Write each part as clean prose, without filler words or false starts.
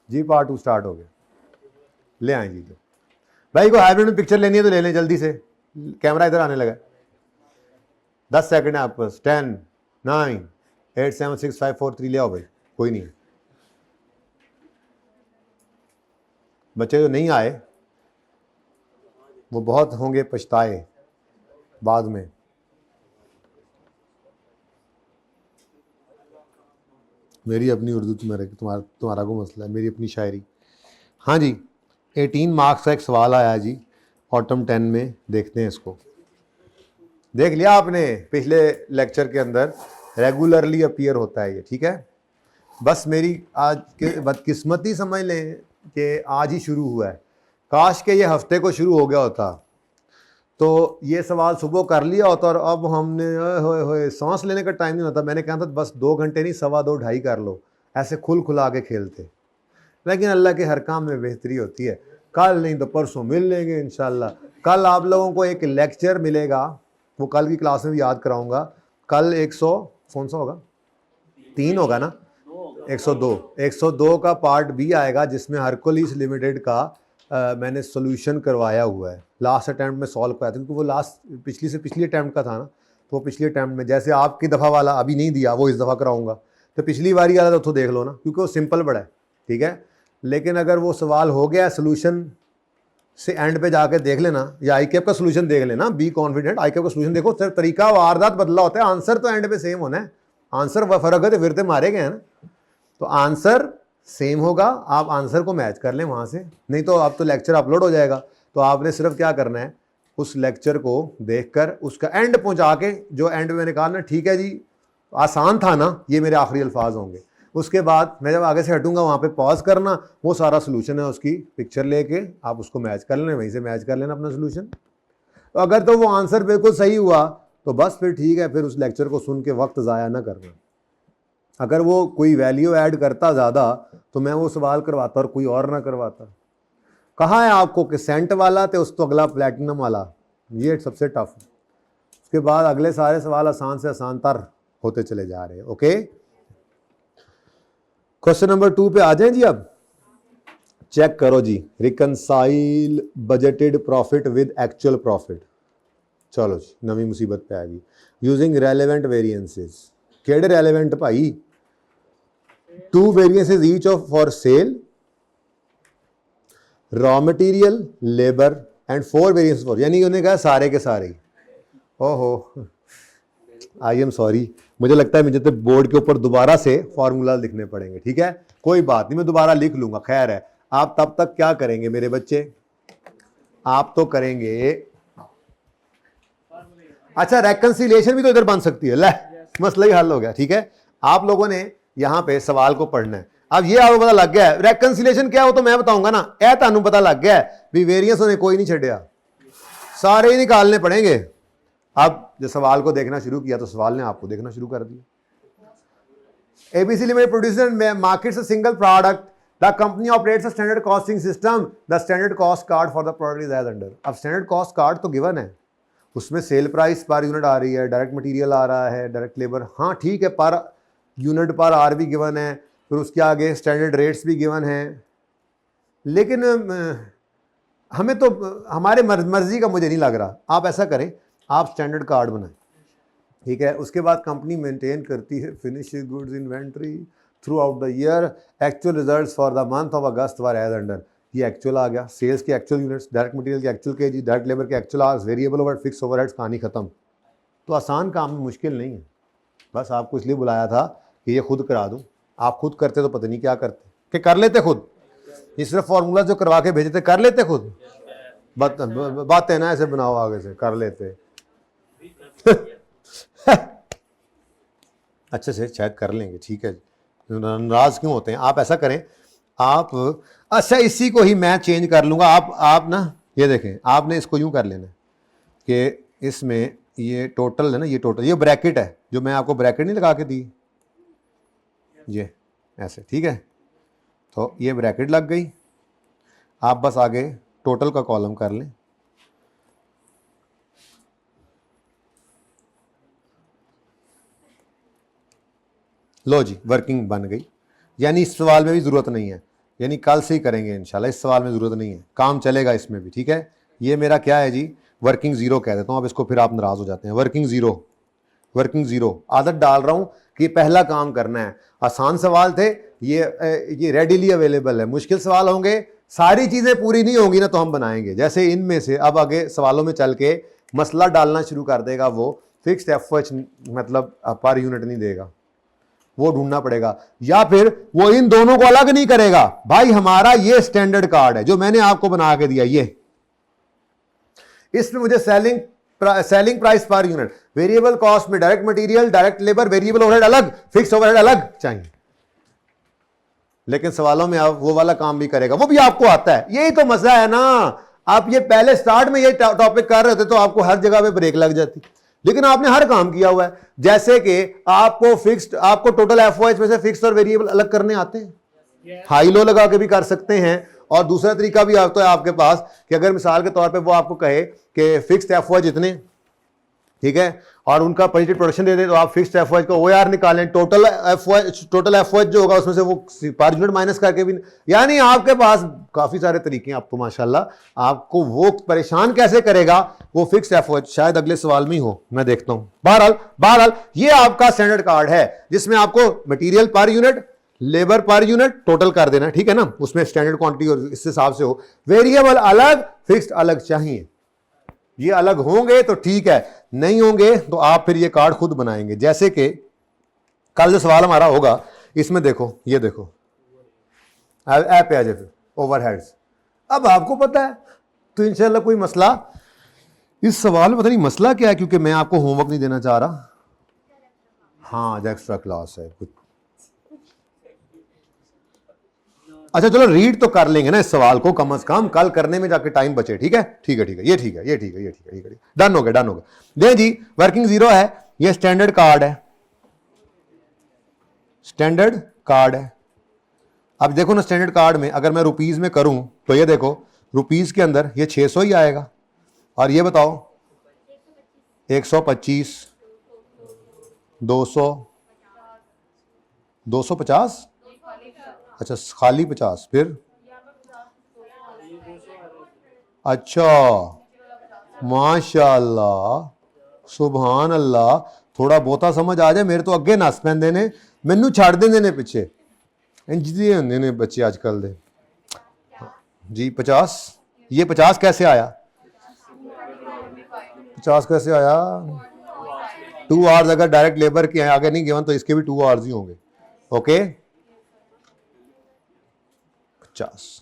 जी part 2 start हो गया, ले आए जी। तो भाई को हाइब्रिड में पिक्चर लेनी है तो ले लें जल्दी से, कैमरा इधर आने लगा। 10 सेकंड है आपके पास। 10 9 8 7 6 5 4 3 ले आओ भाई, कोई नहीं। बच्चे जो नहीं आए वो बहुत होंगे पछताए बाद में। मेरी अपनी उर्दू, तुम्हारा को मसला है, मेरी अपनी शायरी। हाँ जी, 18 मार्क्स का एक सवाल आया जी ऑटम 10 में, देखते हैं इसको। देख लिया आपने पिछले लेक्चर के अंदर, रेगुलरली अपीयर होता है ये, ठीक है। बस मेरी आज के बदकिस्मती समझ लें कि आज ही शुरू हुआ है, काश के ये हफ्ते को शुरू हो गया होता तो ये सवाल सुबह कर लिया होता और अब हमने होए सांस लेने का टाइम नहीं होता। मैंने कहा था बस 2 घंटे नहीं, 2.25 2.5 कर लो, ऐसे खुला के खेलते। लेकिन अल्लाह के हर काम में बेहतरी होती है। कल नहीं तो परसों मिल लेंगे इंशाल्लाह। कल आप लोगों को एक लेक्चर मिलेगा, वो कल की क्लास में भी याद कराऊंगा। कल 100 कौन सा होगा, 3 होगा ना, 102 का पार्ट बी आएगा जिसमें हरकुलिस लिमिटेड का मैंने सोल्यूशन करवाया हुआ है। लास्ट अटैम्प्ट में सॉल्व कराया था क्योंकि वो लास्ट पिछली अटैम्प्ट का था ना, तो वो पिछली अटैम्प्ट में, जैसे आपकी दफ़ा वाला अभी नहीं दिया वो इस दफ़ा कराऊंगा, तो पिछली बारी वाला तो देख लो ना, क्योंकि वो सिंपल बड़ा है, ठीक है। लेकिन अगर वो सवाल हो गया सोल्यूशन से एंड पे जाके देख लेना, या आईकेप का सोल्यूशन देख लेना, बी कॉन्फिडेंट, आईकेप का सोल्यूशन देखो, सिर्फ तरीका वारदात बदला होता है, आंसर तो एंड पे सेम होना है। आंसर फर्क है तो फिर तो मारे गए हैं ना, तो आंसर सेम होगा, आप आंसर को मैच कर लें वहाँ से। नहीं तो अब तो लेक्चर अपलोड हो जाएगा, तो आपने सिर्फ क्या करना है, उस लेक्चर को देखकर उसका एंड पहुँचा के, जो एंड मैंने कहा ना, ठीक है जी आसान था ना, ये मेरे आखिरी अल्फाज होंगे। उसके बाद मैं जब आगे से हटूंगा वहाँ पे पॉज करना, वो सारा सोल्यूशन है उसकी पिक्चर लेके आप उसको मैच कर लेना, वहीं से मैच कर लेना अपना सोल्यूशन। तो अगर तो वो आंसर बिल्कुल सही हुआ तो बस फिर ठीक है, फिर उस लेक्चर को सुन के वक्त ज़ाया ना करना। अगर वो कोई वैल्यू ऐड करता ज़्यादा तो मैं वो सवाल करवाता और कोई और ना करवाता। कहा है आपको कि सेंट वाला तो उस तो अगला प्लेटिनम वाला, ये सबसे टफ। उसके बाद अगले सारे सवाल आसान से आसान तर होते चले जा रहे हैं। ओके, क्वेश्चन नंबर 2 पे आ जाएं जी। अब चेक करो जी, reconcile budgeted profit with actual profit. चलो जी, नवी मुसीबत पे आ गई। यूजिंग रेलेवेंट वेरिएंसेस, केड़े रेलेवेंट भाई? 2 variances each of for sale, raw material, labour and 4 variances for, यानी उन्होंने कहा सारे के सारे। ओहो, आई एम सॉरी, मुझे लगता है मुझे तो बोर्ड के ऊपर दोबारा से फॉर्मूला लिखने पड़ेंगे, ठीक है, कोई बात नहीं, मैं दोबारा लिख लूंगा, खैर है। आप तब तक क्या करेंगे मेरे बच्चे, आप तो करेंगे, अच्छा रेकंसिलिएशन भी तो इधर बन सकती है, ले मसला ही हल हो गया, ठीक है। आप लोगों ने यहां पे सवाल को पढ़ना है। अब ये आपको पता लग गया है रेकंसिलिएशन क्या हो, तो मैं बताऊंगा ना, ए तानू पता लग गया है भी वेरिएंस ने कोई नहीं छड़िया, सारे ही निकालने पड़ेंगे। अब जब सवाल को देखना शुरू किया तो सवाल ने आपको देखना शुरू कर दिया। ABC Limited produces and markets a single product. The company operates a standard costing system. The standard cost card for the product is as under. अब standard cost card तो गिवन है, उसमें सेल प्राइस पर यूनिट आ रही है, direct material आ रहा है, direct labour, हाँ ठीक है, पर यूनिट पर आर भी गिवन है, फिर उसके आगे स्टैंडर्ड रेट्स भी गिवन है। लेकिन हमें तो हमारे मर्जी का मुझे नहीं लग रहा। आप ऐसा करें, आप स्टैंडर्ड कार्ड बनाएं, ठीक है। उसके बाद कंपनी मेंटेन करती है finished goods inventory throughout the year, actual results for the month of August were as under. ये एक्चुअल आ गया, सेल्स के एक्चुअल यूनिट्स, डायरेक्ट मटेरियल के एक्चुअल केजी, डायरेक्ट लेबर के actual hours, variable overhead, fix overheads, कहानी खत्म। तो आसान काम में मुश्किल नहीं है, बस आपको इसलिए बुलाया था कि ये खुद करा दूं। आप खुद करते तो पता नहीं क्या करते, कि कर लेते खुद, ये सिर्फ फॉर्मूला जो करवा के भेजे थे कर लेते खुद। बातें ना ऐसे बनाओ आगे से, कर लेते अच्छे से शायद कर लेंगे, ठीक है, नाराज क्यों होते हैं। आप ऐसा करें, आप अच्छा इसी को ही मैं चेंज कर लूँगा। आप ना ये देखें, आपने इसको यूँ कर लेना कि इसमें ये टोटल है ना, ये टोटल, ये ब्रैकेट है, जो मैं आपको ब्रैकेट नहीं लगा के दी, ये ऐसे, ठीक है, तो ये ब्रैकेट लग गई। आप बस आगे टोटल का कॉलम कर लें, लो जी वर्किंग बन गई, यानी इस सवाल में भी ज़रूरत नहीं है। यानी कल से ही करेंगे इंशाल्लाह, इस सवाल में ज़रूरत नहीं है, काम चलेगा इसमें भी, ठीक है। ये मेरा क्या है जी, वर्किंग ज़ीरो कह देता हूँ, अब इसको फिर आप नाराज़ हो जाते हैं। वर्किंग ज़ीरो, वर्किंग ज़ीरो आदत डाल रहा हूँ कि पहला काम करना है। आसान सवाल थे ये रेडीली अवेलेबल है। मुश्किल सवाल होंगे, सारी चीज़ें पूरी नहीं होंगी ना तो हम बनाएंगे। जैसे इनमें से अब आगे सवालों में चल के मसला डालना शुरू कर देगा वो, फिक्स्ड एफएच मतलब पर यूनिट नहीं देगा, वो ढूंढना पड़ेगा। या फिर वो इन दोनों को अलग नहीं करेगा। भाई हमारा ये स्टैंडर्ड कार्ड है जो मैंने आपको बना के दिया, ये इसमें मुझे selling price per unit, variable cost में direct material, direct labour, variable overhead अलग, फिक्स ओवरहेड अलग चाहिए। लेकिन सवालों में आप वो वाला काम भी करेगा, वो भी आपको आता है। यही तो मजा है ना। आप ये पहले स्टार्ट में ये टॉपिक कर रहे थे तो आपको हर जगह पे ब्रेक लग जाती, लेकिन आपने हर काम किया हुआ है। जैसे कि आपको टोटल एफओएच में से फिक्स और वेरिएबल अलग करने आते हैं, हाई लो लगा के भी कर सकते हैं। और दूसरा तरीका भी आता है आपके पास कि अगर मिसाल के तौर पे वो आपको कहे कि फिक्स्ड एफओएच इतने, ठीक है, और उनका पॉजिटिव प्रोडक्शन दे दे, तो आप फिक्स्ड एफओएच का ओआर निकालें, टोटल एफओएच जो होगा उसमें से वो पर यूनिट माइनस करके भी, यानी आपके पास काफी सारे तरीके हैं आपको माशाल्लाह। आपको वो परेशान कैसे करेगा वो फिक्स्ड एफओएच, शायद अगले सवाल में ही हो, मैं देखता हूं। बहरहाल ये आपका स्टैंडर्ड कार्ड है जिसमें आपको material per unit, labour per unit total कर देना, ठीक है ना, उसमें स्टैंडर्ड क्वांटिटी और इस हिसाब से हो। वेरिएबल अलग, फिक्स्ड अलग चाहिए। ये अलग होंगे तो ठीक है, नहीं होंगे तो आप फिर ये कार्ड खुद बनाएंगे। जैसे कि कल जो सवाल हमारा होगा इसमें देखो, ये देखो ऐप पे आ जाए फिर ओवरहेड्स। अब आपको पता है तो इंशाल्लाह कोई मसला, इस सवाल में पता नहीं मसला क्या है, क्योंकि मैं आपको होमवर्क नहीं देना चाह रहा। हाँ जो एक्स्ट्रा क्लास है कुछ, अच्छा चलो रीड तो कर लेंगे ना इस सवाल को, कम से कम कल करने में जाके टाइम बचे, ठीक है ठीक है ठीक है, ये ठीक है ये ठीक है ये ठीक है, डन हो गया डन हो गया। दें जी, वर्किंग जीरो है, ये स्टैंडर्ड कार्ड है, स्टैंडर्ड कार्ड है। अब देखो ना स्टैंडर्ड कार्ड में अगर मैं रुपीज में करूं तो ये देखो रुपीज के अंदर ये 600 ही आएगा, और ये बताओ 125, 200, 250, अच्छा खाली 50, फिर अच्छा माशाल्लाह सुभान अल्लाह, थोड़ा बहुता समझ आ जाए मेरे तो अगे नस पैंदे ने, मैनू छड़ देंदे ने पिछे, इंज दे होंदे ने बच्चे आजकल दे जी। 50, ये 50 कैसे आया, 50 कैसे आया, 2 आवर्स अगर डायरेक्ट लेबर के आगे नहीं गिवन तो इसके भी 2 आवर्स ही होंगे। ओके 50,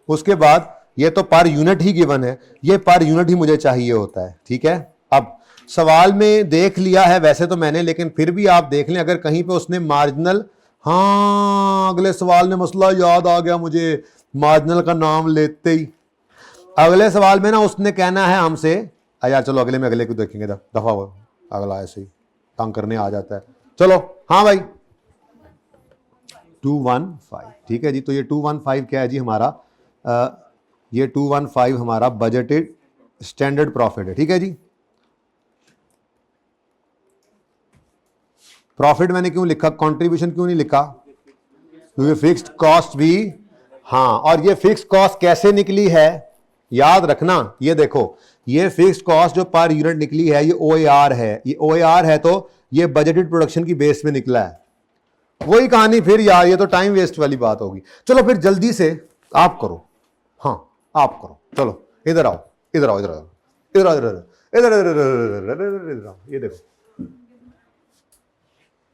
उसके बाद ये तो पर यूनिट ही गिवन है, ये पर यूनिट ही मुझे चाहिए होता है, ठीक है। अब सवाल में देख लिया है वैसे तो मैंने, लेकिन फिर भी आप देख लें अगर कहीं पे उसने मार्जिनल, हाँ अगले सवाल में मसला याद आ गया मुझे, मार्जिनल का नाम लेते ही अगले सवाल में ना उसने कहना है हमसे, यार चलो अगले में अगले को देखेंगे, दफा हो अगला ऐसे ही तंग करने आ जाता है। चलो हाँ भाई 215, ठीक है जी। तो ये 215 क्या है जी हमारा, ये 215 हमारा बजटेड स्टैंडर्ड प्रॉफिट है, ठीक है जी। प्रॉफिट मैंने क्यों लिखा, कंट्रीब्यूशन क्यों नहीं लिखा, क्योंकि फिक्स्ड कॉस्ट भी, हाँ, और ये फिक्स्ड कॉस्ट कैसे निकली है याद रखना, ये देखो ये फिक्स्ड कॉस्ट जो पर यूनिट निकली है ये ओएआर है, ये ओएआर है तो ये बजटेड प्रोडक्शन की बेस में निकला है। वही कहानी फिर यार, ये तो टाइम वेस्ट वाली बात होगी। चलो फिर जल्दी से आप करो, हाँ आप करो, चलो इधर आओ इधर आओ इधर आओ इधर आओ इधर इधर इधर आओ, ये देखो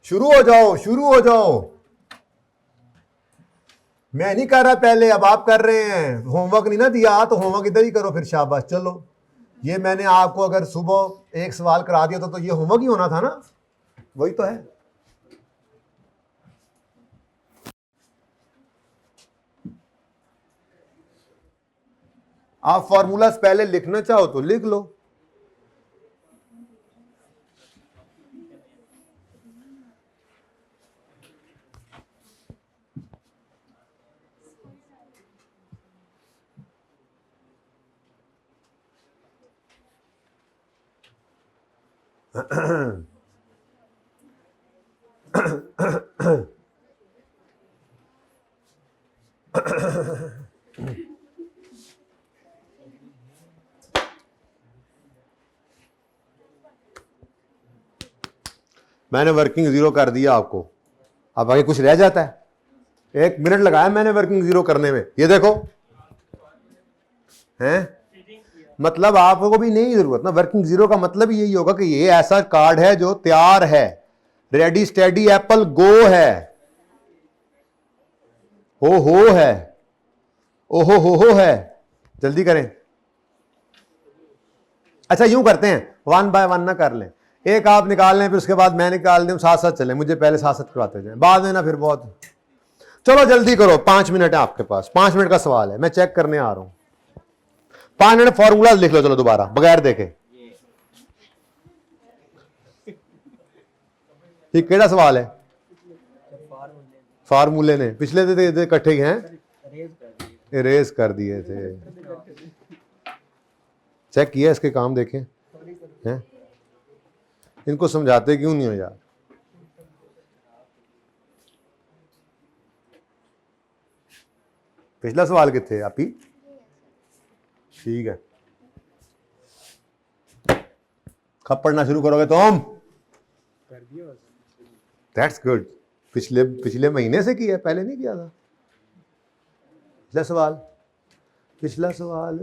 शुरू हो जाओ शुरू हो जाओ, मैं नहीं कर रहा पहले, अब आप कर रहे हैं। होमवर्क नहीं ना दिया तो होमवर्क इधर ही करो फिर, शाबाश। चलो ये मैंने आपको अगर सुबह एक सवाल करा दिया तो ये होमवर्क ही होना था ना, वही तो है। आप फॉर्मूलाज पहले लिखना चाहो तो लिख लो, मैंने वर्किंग जीरो कर दिया आपको, अब आगे कुछ रह जाता है? 1 मिनट लगाया मैंने वर्किंग जीरो करने में, ये देखो हैं। मतलब आपको भी नहीं जरूरत ना, वर्किंग जीरो का मतलब यही होगा कि ये ऐसा कार्ड है जो तैयार है, रेडी स्टेडी एप्पल गो है, हो है, ओहो हो है। जल्दी करें। अच्छा यूं करते हैं, 1 बाय 1 ना कर लें, एक आप निकाल लें फिर उसके बाद मैं निकाल दूं, साथ साथ चलें, मुझे पहले साथ साथ करवाते जाएं, बाद में ना फिर बहुत। चलो जल्दी करो, 5 मिनट है आपके पास, 5 मिनट का सवाल है, मैं चेक करने आ रहा हूं। 5 मिनट फॉर्मूला लिख लो, चलो दोबारा बगैर देखे। ये केड़ा सवाल है? फार्मूले ने पिछले दे इकट्ठे हैं, इरेज कर दिए थे। चेक किया इसके काम देखें हैं? इनको समझाते क्यों नहीं हो यार? पिछला सवाल कितने आप ही? ठीक है, कब पढ़ना शुरू करोगे तुम? That's good. पिछले महीने से किया, पहले नहीं किया था। पिछला सवाल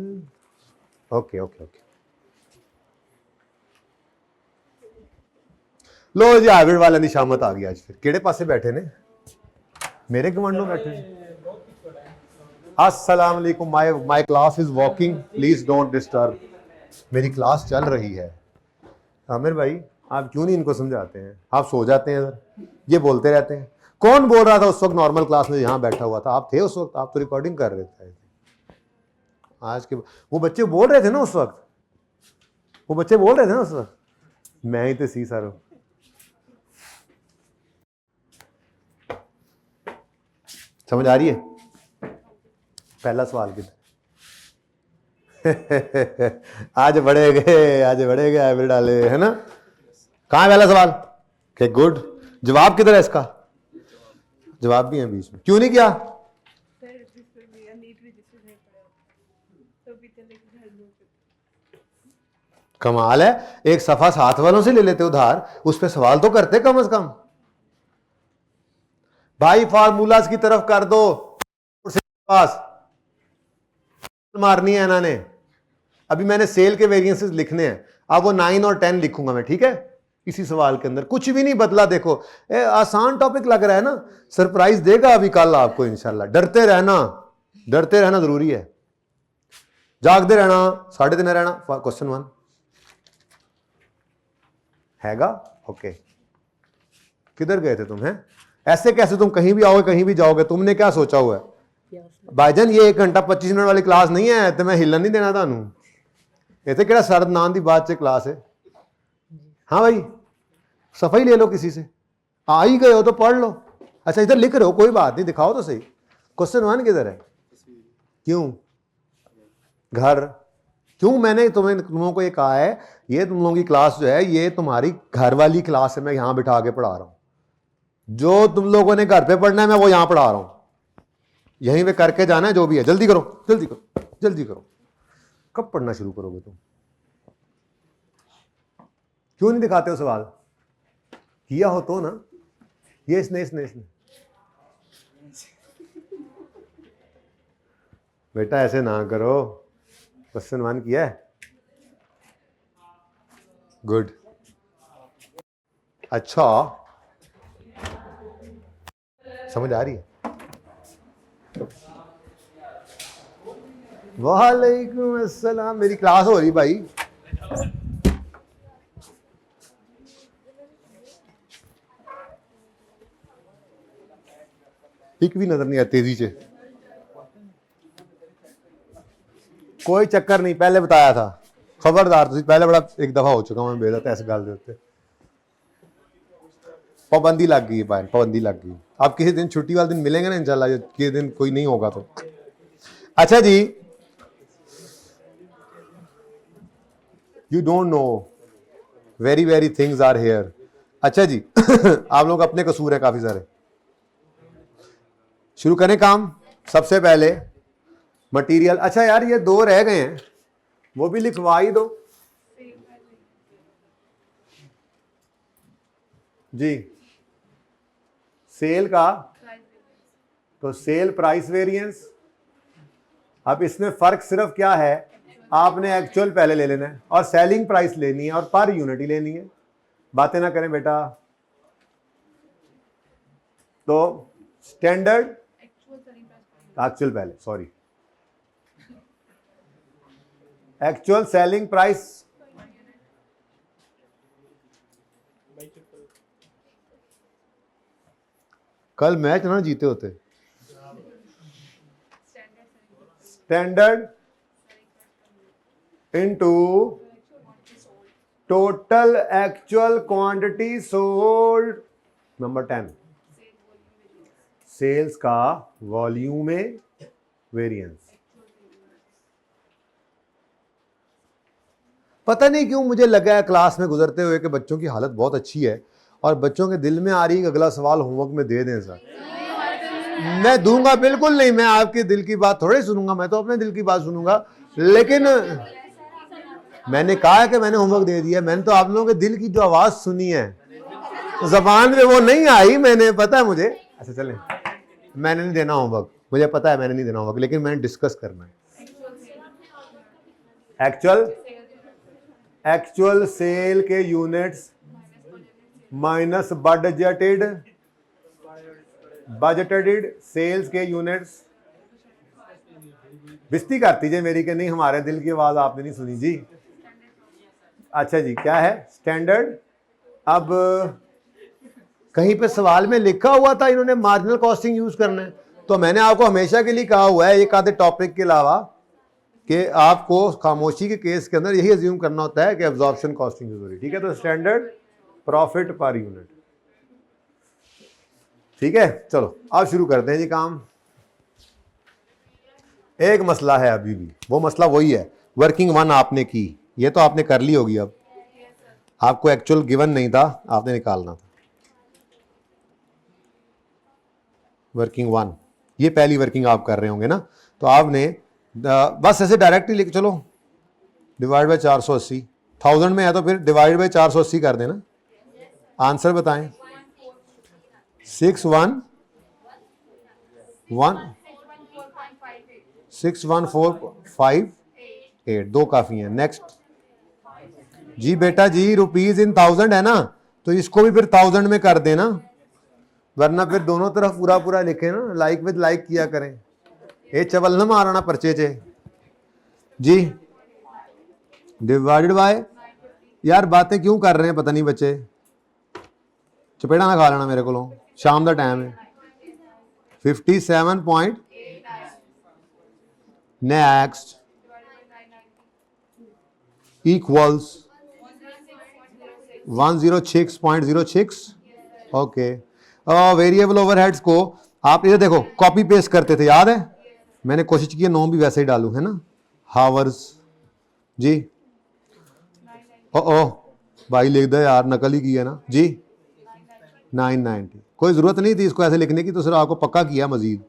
ओके ओके ओके। लो जी, हाइब्रिड वाला निशामत आ गया। आज फिर केड़े पासे बैठे ने? मेरे गवर्नो बैठे ने। अस्सलाम वालेकुम, my class is walking, please don't disturb. मेरी क्लास चल रही है। आमिर भाई आप क्यों नहीं इनको समझाते हैं? आप सो जाते हैं इधर, ये बोलते रहते हैं। कौन बोल रहा था उस वक्त नॉर्मल क्लास में यहां बैठा हुआ था? आप थे उस वक्त, आप तो रिकॉर्डिंग कर रहे थे। आज के वो बच्चे बोल रहे थे ना उस वक्त, वो बच्चे बोल रहे थे ना उस वक्त, मैं ही तो सी सर। समझ आ रही है? पहला सवाल कितना आज बढ़े गए हाइब्रिड वाले, है ना? कहां है पहला सवाल? के गुड। जवाब किधर है इसका? जवाब भी है बीच में, क्यों नहीं किया? कमाल है, एक सफा साथ वालों से ले लेते उधार, उस पर सवाल तो करते कम से कम। भाई फार्मूलाज की तरफ कर दो, पास मारनी है इन्होंने। अभी मैंने सेल के वेरिएंसेस लिखने हैं, अब वो 9 और 10 लिखूंगा मैं, ठीक है? इसी सवाल के अंदर कुछ भी नहीं बदला। देखो आसान टॉपिक लग रहा है ना, सरप्राइज देगा अभी कल आपको इंशाल्लाह। डरते रहना जरूरी है, जागते रहना, 3:30 रहना। क्वेश्चन 1 हैगा ओके। किधर गए थे तुम? हैं ऐसे कैसे तुम कहीं भी आओगे कहीं भी जाओगे? तुमने क्या सोचा हुआ है भाईजान? ये 1 घंटा 25 मिनट वाली क्लास नहीं है, तो मैं हिलन नहीं देना थानू। इतने केड़ा सरद नाम की बात से क्लास है। हाँ भाई सफाई ले लो किसी से, आ ही गए हो तो पढ़ लो। अच्छा इधर लिख रहे हो, कोई बात नहीं, दिखाओ तो सही। क्वेश्चन 1 किधर है? क्यों घर? क्यों मैंने तुम लोगों को ये कहा है, ये तुम लोगों की क्लास जो है ये तुम्हारी घर वाली क्लास है, मैं यहां बिठा के पढ़ा रहा हूं। जो तुम लोगों ने घर पे पढ़ना है मैं वो यहां पढ़ा रहा हूं, यहीं पे करके जाना है जो भी है। जल्दी करो जल्दी करो जल्दी करो। कब पढ़ना शुरू करोगे तुम? क्यों नहीं दिखाते हो सवाल? किया हो तो ना। ये इसने बेटा ऐसे ना करो। क्वेश्चन 1 किया है, गुड। अच्छा समझ आ रही है? वालेकुम अस्सलाम। मेरी क्लास हो रही भाई। एक भी नजर नहीं आती तेजी से। कोई चक्कर नहीं, पहले बताया था। खबरदार तुझे पहले बड़ा एक दफा हो चुका मैं बेइज्जत ऐसे गल दे उत्ते। पाबंदी लग गई है भाई, पाबंदी लग गई। आप किसी दिन छुट्टी वाले दिन मिलेंगे ना इंशाल्लाह, किसी दिन कोई नहीं होगा तो। अच्छा जी, you don't know very things are here. अच्छा जी आप लोग अपने कसूर है काफी सारे। शुरू करें काम? सबसे पहले मटेरियल, अच्छा यार ये दो रह गए हैं, वो भी लिखवा ही दो जी। सेल का, तो सेल प्राइस वेरिएंस। अब इसमें फर्क सिर्फ क्या है, आपने एक्चुअल पहले ले लेना है और सेलिंग प्राइस लेनी है और पर यूनिट ही लेनी है। बातें ना करें बेटा। तो स्टैंडर्ड, एक्चुअल पहले, सॉरी, एक्चुअल सेलिंग प्राइस, कल मैच ना जीते होते। Standard into total actual quantity sold. Number 10, sales का वॉल्यूम में वेरिएंस। पता नहीं क्यों मुझे लगा है क्लास में गुजरते हुए कि बच्चों की हालत बहुत अच्छी है और बच्चों के दिल में आ रही है कि अगला सवाल होमवर्क में दे दें सर। मैं दूंगा बिल्कुल नहीं, मैं आपके दिल की बात थोड़े सुनूंगा, मैं तो अपने दिल की बात सुनूंगा। लेकिन मैंने कहा है कि मैंने होमवर्क दे दिया, मैंने तो आप लोगों के दिल की जो आवाज सुनी है, जबान में वो नहीं आई, मैंने, पता है मुझे। अच्छा चलें, मैंने नहीं देना होमवर्क, मुझे पता है मैंने नहीं देना होमवर्क, लेकिन मैंने डिस्कस करना है। एक्चुअल सेल के यूनिट्स माइनस बजटेड सेल्स के यूनिट्स। बिस्ती करती जे मेरी के नहीं, हमारे दिल की आवाज आपने नहीं सुनी जी। अच्छा जी, क्या है स्टैंडर्ड। अब कहीं पे सवाल में लिखा हुआ था इन्होंने मार्जिनल कॉस्टिंग यूज करना है, तो मैंने आपको हमेशा के लिए कहा हुआ है एक आधे टॉपिक के अलावा कि आपको खामोशी के केस के अंदर यही अज्यूम करना होता है कि एब्जॉर्प्शन कॉस्टिंग यूज हो रही। ठीक है, तो स्टैंडर्ड प्रॉफिट पर यूनिट। ठीक है, चलो अब शुरू करते हैं जी काम। एक मसला है अभी भी, वो मसला वही है, वर्किंग वन आपने की, ये तो आपने कर ली होगी। अब आपको एक्चुअल गिवन नहीं था, आपने निकालना था। वर्किंग वन, ये पहली वर्किंग आप कर रहे होंगे ना, तो आपने बस ऐसे डायरेक्टली लिख चलो, डिवाइड बाय 480, 1000 में है तो फिर डिवाइड बाय 480 कर देना। आंसर बताएं। 61458, दो काफी हैं। नेक्स्ट जी बेटा जी, रुपीज इन 1000 है ना, तो इसको भी फिर 1000 में कर देना, वरना फिर दोनों तरफ पूरा पूरा लिखे ना, लाइक विद लाइक किया करें, ये चवल न मारना पर्चे चे जी। डिवाइडेड बाय, यार बातें क्यों कर रहे हैं पता नहीं बच्चे, चपेड़ा ना खा लेना मेरे को, शाम का टाइम है। 57 next equals 106.06। Okay, variable overheads को आप इधर देखो कॉपी पेस्ट करते थे, याद है, मैंने कोशिश की है 9 भी वैसे ही डालूं, है ना। हावर्स जी, ओ भाई लिख दे यार, नकल ही की है ना जी। 990, कोई जरूरत नहीं थी इसको ऐसे लिखने की, तो सिर्फ आपको पक्का किया मजीद।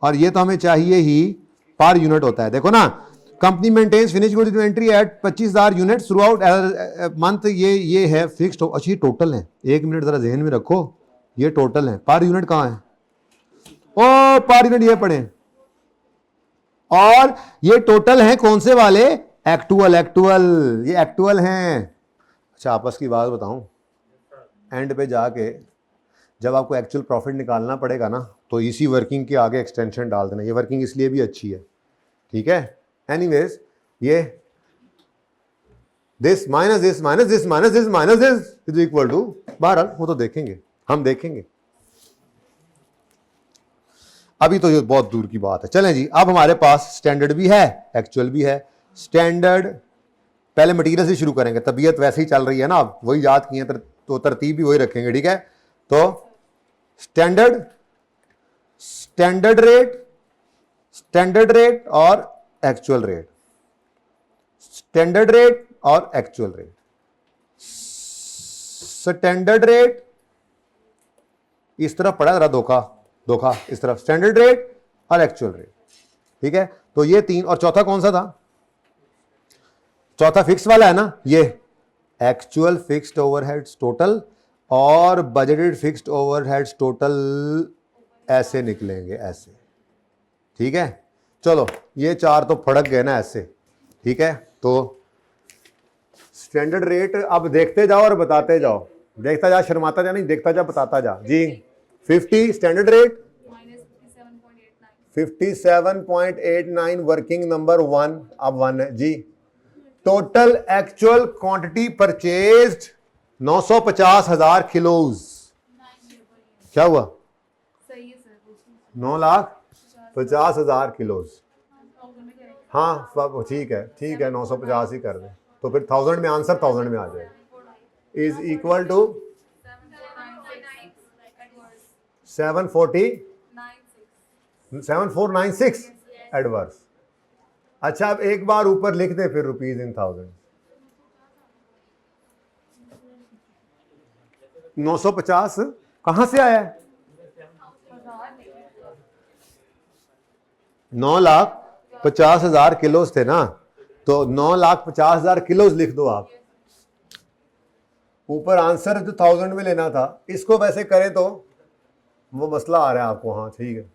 और ये तो हमें चाहिए ही पर यूनिट होता है, देखो ना, company maintains finish goods inventory at 25,000 unit throughout month, ये है फिक्स्ड। अच्छा ये टोटल है, एक मिनट जरा जहन में रखो, ये टोटल है, पर यूनिट कहाँ है, ओ पर यूनिट ये पढ़े, और ये टोटल है कौन से वाले, एक्टुअल, ये एक्टुअल हैं। अच्छा आपस की बात बताऊं, एंड पे जाके जब आपको एक्चुअल प्रॉफिट निकालना पड़ेगा ना, तो इसी वर्किंग के आगे एक्सटेंशन डाल देना, ये वर्किंग इसलिए भी अच्छी है। ठीक है, एनीवेज ये this minus this minus this minus this minus this is equal to, बहरहाल वो तो देखेंगे, हम देखेंगे, अभी तो ये बहुत दूर की बात है। चलें जी, अब हमारे पास स्टैंडर्ड भी है, एक्चुअल भी है। स्टैंडर्ड पहले मटेरियल से शुरू करेंगे, तबीयत वैसे ही चल रही है ना, आप वही याद किए तो तरतीब भी वही रखेंगे। ठीक है, तो स्टैंडर्ड रेट और एक्चुअल रेट, स्टैंडर्ड रेट और एक्चुअल रेट। स्टैंडर्ड रेट इस तरफ पड़ा जरा, धोखा इस तरफ, स्टैंडर्ड रेट और एक्चुअल रेट, ठीक है। तो ये 3, और चौथा कौन सा था? चौथा फिक्स वाला है ना, ये एक्चुअल फिक्स्ड ओवरहेड्स टोटल और बजटेड फिक्स्ड ओवरहेड्स टोटल ऐसे निकलेंगे, ऐसे, ठीक है। चलो ये 4 तो फड़क गए ना ऐसे, ठीक है। तो स्टैंडर्ड रेट अब देखते जाओ और बताते जाओ, देखता जा, शर्माता जा नहीं, देखता जा बताता जा जी। 50 स्टैंडर्ड रेट, 57.89 वर्किंग नंबर 1, अब 1 है जी। Total actual quantity purchased 950,000 kilos. क्या हुआ? 9,50,000 किलोज। हाँ ठीक है, ठीक है, 950 ही कर दें तो फिर 1000 में आंसर 1000 में आ जाएगा, इज इक्वल टू 7496 एडवर्स। अच्छा अब एक बार ऊपर लिख दे फिर रुपीज इन 1000। 950 कहां से आया है? 9,50,000 किलोज थे ना, तो 9,50,000 किलोज लिख दो आप। ऊपर आंसर जो 1000 में लेना था, इसको वैसे करें तो वो मसला आ रहा है आपको। हाँ ठीक है,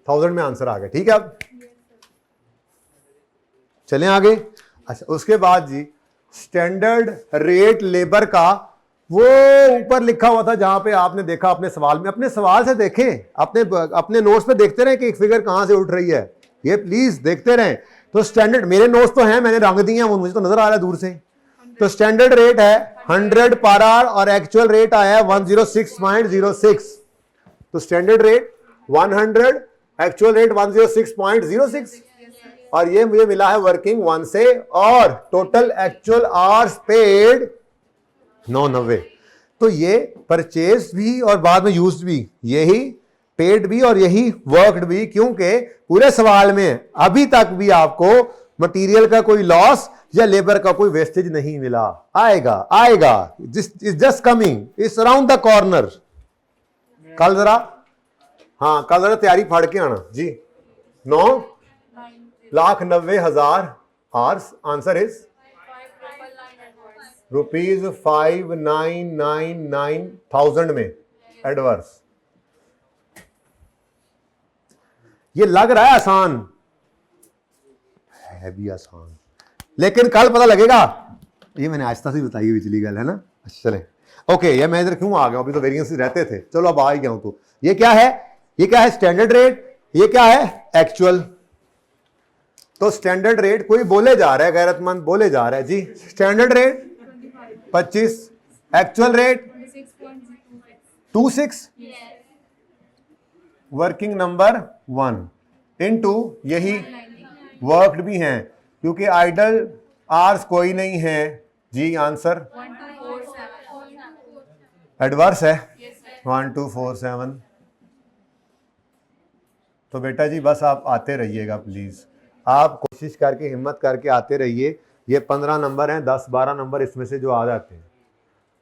1000 में आंसर आ गया, ठीक है। अब चलें आगे। अच्छा उसके बाद जी स्टैंडर्ड रेट लेबर का वो ऊपर लिखा हुआ था, जहां पे आपने देखा अपने सवाल में, अपने सवाल से देखें, अपने नोट्स पे देखते रहे कि एक फिगर कहां से उठ रही है, ये प्लीज देखते रहें। तो स्टैंडर्ड, मेरे नोट्स तो हैं, मैंने रंग दिए हैं, वो मुझे तो नजर आ रहा है दूर से। तो स्टैंडर्ड रेट है 100 पर आवर और एक्चुअल रेट आया है 106.06। तो स्टैंडर्ड रेट 100, एक्चुअल रेट 106.06, और ये मुझे मिला है वर्किंग 1 से, और टोटल एक्चुअल आवर्स पेड 990। तो ये परचेज भी और बाद में यूज्ड भी, यही पेड भी और यही वर्कड भी, क्योंकि पूरे सवाल में अभी तक भी आपको मटेरियल का कोई लॉस या लेबर का कोई वेस्टेज नहीं मिला। आएगा आएगा, is just coming, it's around the corner. कल जरा, हाँ कल जरा तैयारी फाड़ के आना जी। 9,90,000 आवर्स, आंसर इज ₹5,999,000 में एडवर्स। ये लग रहा है आसान, है भी आसान, लेकिन कल पता लगेगा। ये मैंने आस्था से बताई हुई पिछली गल है ना। अच्छा चले ओके, ये मैं इधर क्यों आ गया, अभी तो वेरिएंस रहते थे, चलो अब आ ही गया हूं। तो ये क्या है? ये क्या है? Standard rate. ये क्या है? एक्चुअल। तो स्टैंडर्ड रेट कोई बोले जा रहा है, गैरतमंद बोले जा रहा है जी। Standard rate 25, actual rate 26, working number 1 into यही वर्कड भी हैं, क्योंकि आइडल आवर्स कोई नहीं है जी। आंसर एडवर्स है 1247। तो बेटा जी बस आप आते रहिएगा प्लीज, आप कोशिश करके हिम्मत करके आते रहिए। ये 15 नंबर हैं, 10-12 नंबर इसमें से जो आ जाते हैं,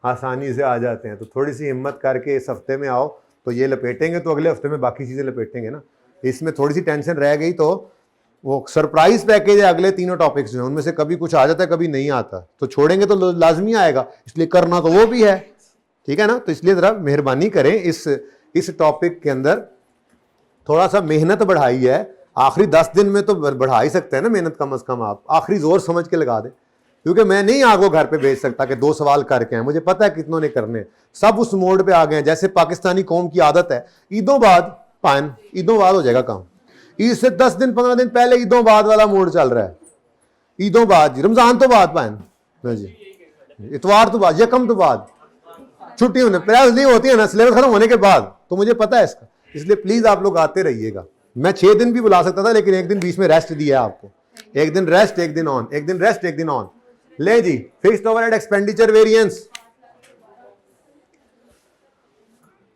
आसानी से आ जाते हैं। तो थोड़ी सी हिम्मत करके इस हफ्ते में आओ, तो ये लपेटेंगे तो अगले हफ्ते में बाकी चीज़ें लपेटेंगे ना। इसमें थोड़ी सी टेंशन रह गई तो वो सरप्राइज पैकेज है, अगले तीनों टॉपिक्स जो हैं उनमें से कभी कुछ आ जाता है, कभी नहीं आता, तो छोड़ेंगे तो लाजमी आएगा, इसलिए करना तो वो भी है, ठीक है ना। तो इसलिए ज़रा मेहरबानी करें, इस टॉपिक के अंदर थोड़ा सा मेहनत बढ़ाई है। आखिरी 10 दिन में तो बढ़ा ही सकते हैं ना मेहनत, कम अज कम आप आखिरी जोर समझ के लगा दें, क्योंकि मैं नहीं आपको घर पे भेज सकता कि 2 सवाल करके आए, मुझे पता है कितनों ने करने। सब उस मोड पे आ गए हैं, जैसे पाकिस्तानी कौम की आदत है, ईदों बाद पान, ईदों बाद हो जाएगा काम। ईद से 10 दिन 15 दिन पहले ईदों बाद वाला मोड चल रहा है। ईदों बाद जी, रमजान तो बाद पान जी, इतवार तो बाद, यकम तो बाद, छुट्टी होने प्रेस नहीं होती है ना, सिलेबस खत्म होने के बाद, तो मुझे पता है इसका। इसलिए प्लीज आप लोग आते रहिएगा। मैं 6 दिन भी बुला सकता था, लेकिन एक दिन बीच में रेस्ट दिया है आपको, एक दिन रेस्ट एक दिन ऑन, एक दिन रेस्ट एक दिन ऑन। ले जी, fixed overhead expenditure variance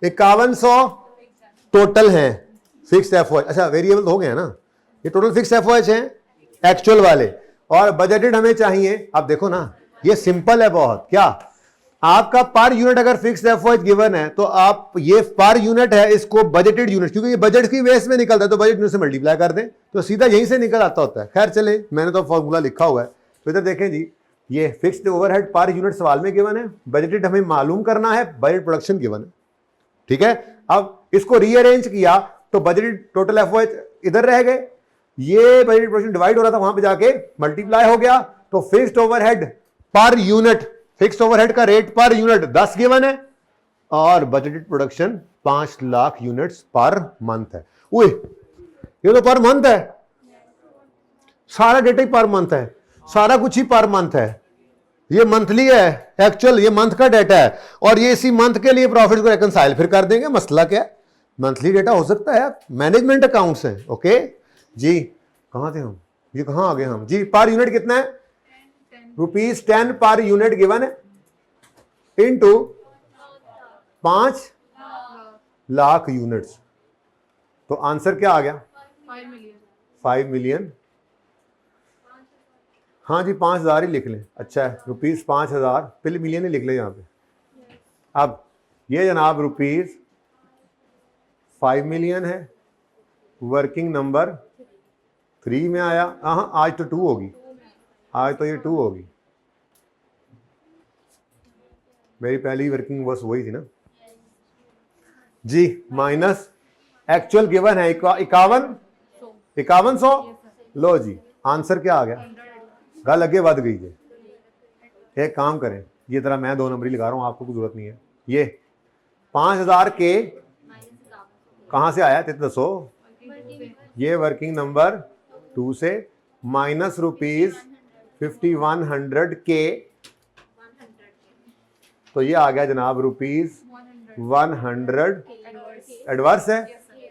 5100 total है फिक्स्ड एफओएच। अच्छा वेरिएबल हो गए हैं ना, ये टोटल फिक्स्ड एफओएच है एक्चुअल वाले, और बजटेड हमें चाहिए। अब देखो ना, ये सिंपल है बहुत। क्या आपका पर यूनिट अगर फिक्स्ड एफओएच गिवन है तो आप ये पर यूनिट है इसको बजटेड यूनिट, क्योंकि ये बजट की बेस में निकलता है तो बजट यूनिट से मल्टीप्लाई कर दें तो सीधा यहीं से निकल आता होता है। खैर चले, मैंने तो फॉर्मूला लिखा हुआ है। तो इधर देखें जी, ये फिक्स्ड ओवरहेड पर यूनिट सवाल में गिवन है, बजटेड हमें मालूम करना है, बजट प्रोडक्शन गिवन है। ठीक है, अब इसको रीअरेंज किया तो बजटेड टोटल एफओएच इधर रह गए, ये बजटेड प्रोडक्शन डिवाइड हो रहा था वहां पे जाके मल्टीप्लाई हो गया, तो fixed overhead per unit, fixed overhead का रेट पर यूनिट 10 गिवन है और budgeted production 5 lakh units per month है। उए, ये तो पर मंथ है, सारा डेटा ही पर मंथ है, सारा कुछ ही पर मंथ है, ये मंथली है एक्चुअल, ये मंथ का डेटा है और ये इसी मंथ के लिए प्रॉफिट को रेकनसाइल फिर कर देंगे। मसला क्या है, मंथली डेटा हो सकता है, मैनेजमेंट अकाउंट्स हैं। ओके जी, कहां थे हम, ये कहां आ गए हम जी। पर यूनिट कितना है, ₹10 पर यूनिट गिवन है इनटू 5 लाख यूनिट्स, तो आंसर क्या आ गया, 5 मिलियन। हाँ जी, 5,000 ही लिख लें, अच्छा है, ₹5,000, पहले मिलियन ही लिख लें यहाँ पे। अब ये जनाब ₹5 मिलियन है, वर्किंग नंबर 3 में आया। हाँ, आज तो 2 होगी, आज तो ये 2 होगी, मेरी पहली वर्किंग बस वही थी ना जी। माइनस एक्चुअल गिवन है 5100। लो जी, आंसर क्या आ गया, गल अगे बढ़ गई है। एक काम करें, ये तरह मैं 2 नंबर ही लगा रहा हूं, आपको कोई जरूरत नहीं है। ये 5,000 के कहां से आया, ₹300, ये वर्किंग नंबर 2 से, माइनस ₹5100 के, तो ये आ गया जनाब ₹100 एडवर्स है।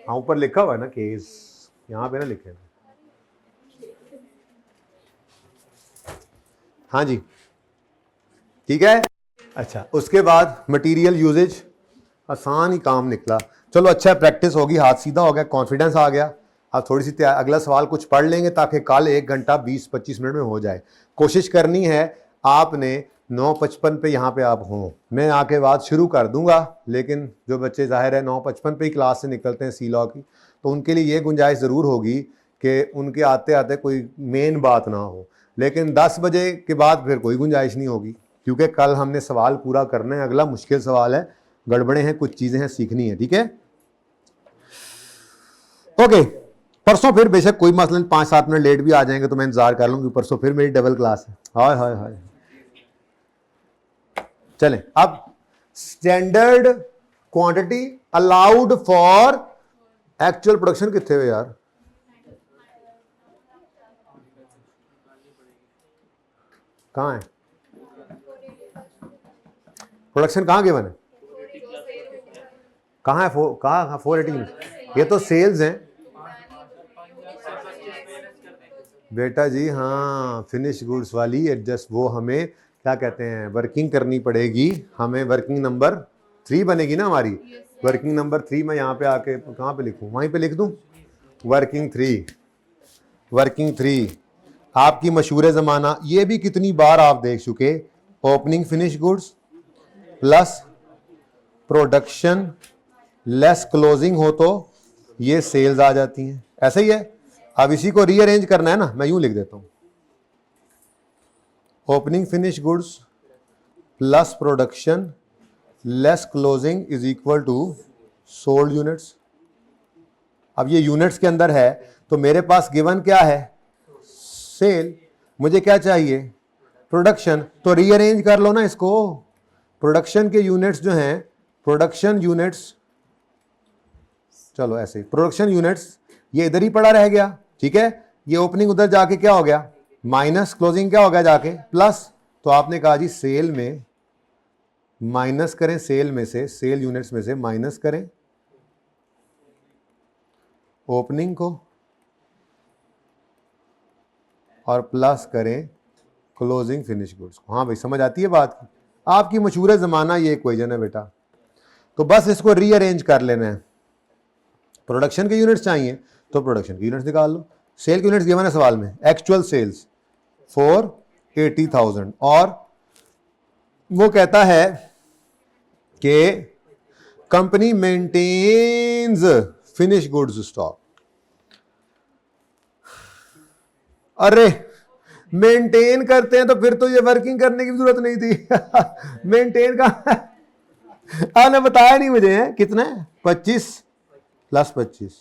हाँ, ऊपर लिखा हुआ है ना केस, यहां पे ना लिखे। हाँ जी, ठीक है। अच्छा, उसके बाद मटेरियल यूजेज, आसान ही काम निकला। चलो अच्छा है, प्रैक्टिस होगी, हाथ सीधा हो गया, कॉन्फिडेंस आ गया। अब थोड़ी सी अगला सवाल कुछ पढ़ लेंगे ताकि कल 1 घंटा 20-25 मिनट में हो जाए। कोशिश करनी है आपने 9:55 पे यहाँ पे आप हों, मैं आके बात शुरू कर दूंगा, लेकिन जो बच्चे जाहिर है 9:55 पे ही क्लास से निकलते हैं सी लॉ की, तो उनके लिए ये गुंजाइश ज़रूर होगी कि उनके आते आते कोई मेन बात ना हो, लेकिन 10 बजे के बाद फिर कोई गुंजाइश नहीं होगी, क्योंकि कल हमने सवाल पूरा करना है। अगला मुश्किल सवाल है, गड़बड़े हैं, कुछ चीज़ें हैं, सीखनी है। ठीक है, ओके। परसों फिर बेशक कोई मसला नहीं, 5-7 मिनट लेट भी आ जाएंगे तो मैं इंतजार कर लूँगी, परसों फिर मेरी डबल क्लास है। हाय हाय हाय, चलें। अब standard quantity allowed for actual production कितने हुए यार, कहाँ है प्रोडक्शन, कहाँ गिवन है, कहाँ है, कहाँ 480, ये तो सेल्स हैं बेटा जी। हाँ, फिनिश गुड्स वाली एडजस्ट, वो हमें क्या कहते हैं, वर्किंग करनी पड़ेगी, हमें वर्किंग नंबर 3 बनेगी ना हमारी। वर्किंग नंबर 3 मैं यहाँ पे आके कहाँ पे लिखूँ, वहीं पे लिख दूँ, वर्किंग 3 आपकी मशहूर ज़माना, ये भी कितनी बार आप देख चुके, opening finish goods plus production less closing हो तो ये सेल्स आ जाती हैं, ऐसा ही है। अब इसी को रीअरेंज करना है ना, मैं यूं लिख देता हूं, opening finish goods plus production less closing is equal to sold units. अब ये यूनिट्स के अंदर है तो मेरे पास गिवन क्या है, सेल, मुझे क्या चाहिए, प्रोडक्शन, तो रीअरेंज कर लो ना इसको। प्रोडक्शन के यूनिट्स जो हैं, प्रोडक्शन यूनिट्स, चलो ऐसे ही, प्रोडक्शन यूनिट्स ये इधर ही पड़ा रह गया, ठीक है। ये ओपनिंग उधर जाके क्या हो गया, माइनस, क्लोजिंग क्या हो गया जाके प्लस, तो आपने कहा जी सेल में माइनस करें, सेल में से, सेल यूनिट्स में से माइनस करें ओपनिंग को और प्लस करें क्लोजिंग फिनिश गुड्स को। हाँ भाई, समझ आती है बात की, आपकी मशहूर ज़माना ये इक्वेशन है बेटा। तो बस इसको रीअरेंज कर लेना है, प्रोडक्शन के यूनिट्स चाहिए तो प्रोडक्शन के यूनिट्स निकाल लो, सेल के यूनिट्स गिवन है सवाल में, एक्चुअल सेल्स 480,000 और वो कहता है कि company maintains finish goods stock. अरे मेंटेन करते हैं तो फिर तो ये वर्किंग करने की जरूरत नहीं थी। मेंटेन का आपने बताया नहीं मुझे है कितना है, 25 + 25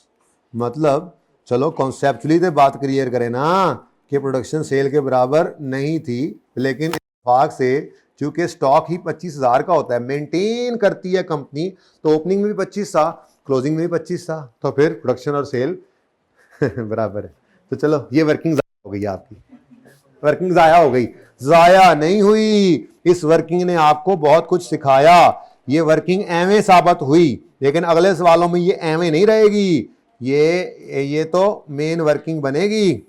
मतलब चलो कॉन्सेप्चुअली तो बात क्लियर करें ना कि प्रोडक्शन सेल के बराबर नहीं थी, लेकिन इत्तेफाक से चूंकि स्टॉक ही 25,000 का होता है, मेंटेन करती है कंपनी, तो ओपनिंग में भी 25 था, क्लोजिंग में भी 25 था, तो फिर प्रोडक्शन और सेल बराबर है। तो चलो ये वर्किंग हो गई आपकी, वर्किंग जाया हो गई, जाया नहीं हुई। इस वर्किंग ने आपको बहुत कुछ सिखाया, ये वर्किंग एवं साबित हुई, लेकिन अगले सवालों में ये एवं नहीं रहेगी, ये तो मेन वर्किंग बनेगी।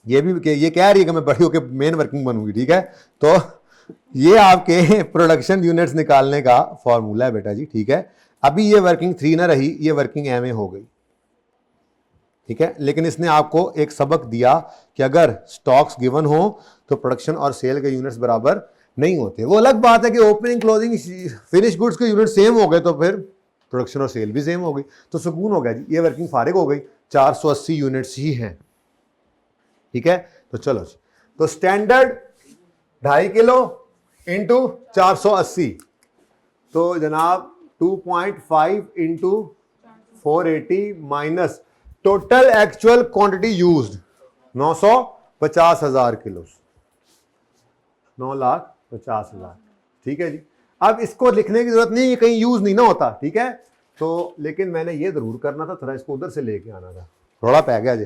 ये भी ये कह रही है कि मैं बड़ी होकर मेन वर्किंग बनूंगी, ठीक है। तो ये आपके प्रोडक्शन यूनिट्स निकालने का फॉर्मूला है बेटा जी, ठीक है। अभी ये वर्किंग 3 ना रही, ये वर्किंग एवं हो गई, ठीक है। लेकिन इसने आपको एक सबक दिया कि अगर स्टॉक्स गिवन हो तो प्रोडक्शन और सेल के यूनिट्स बराबर नहीं होते। वो अलग बात है कि ओपनिंग क्लोजिंग फिनिश गुड्स के यूनिट सेम हो गए तो फिर प्रोडक्शन और सेल भी सेम हो गई, तो सुकून हो गया जी, ये वर्किंग फारिग हो गई। 480 यूनिट्स ही हैं, ठीक है। तो चलो जी, तो स्टैंडर्ड 2.5 किलो इंटू 480, तो जनाब 2.5 into 480 minus total actual quantity used 950,000 kilo, 9,50,000, ठीक है जी। अब इसको लिखने की जरूरत नहीं, कहीं यूज नहीं ना होता, ठीक है। तो लेकिन मैंने ये जरूर करना था, थोड़ा इसको उधर से लेके आना था, थोड़ा पै गया जी,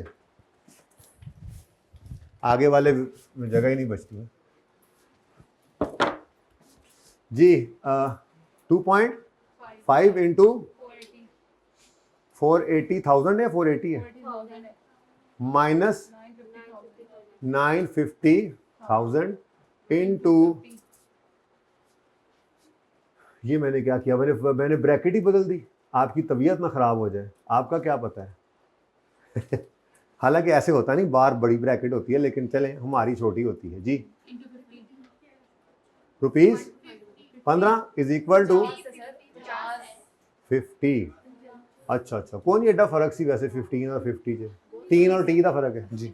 आगे वाले जगह ही नहीं बचती है जी। 2.5 इंटू 480,000 है, 480 है, माइनस 950,000 इंटू, ये मैंने क्या किया, मैंने ब्रैकेट ही बदल दी। आपकी तबीयत ना खराब हो जाए, आपका क्या पता है। हालांकि ऐसे होता नहीं, बार बड़ी ब्रैकेट होती है, लेकिन चलें हमारी छोटी होती है जी। ₹15 इज इक्वल टू 50। अच्छा, कौन ये एडा फर्क सी वैसे 15 और 50 से, 3 और टी का फर्क है जी।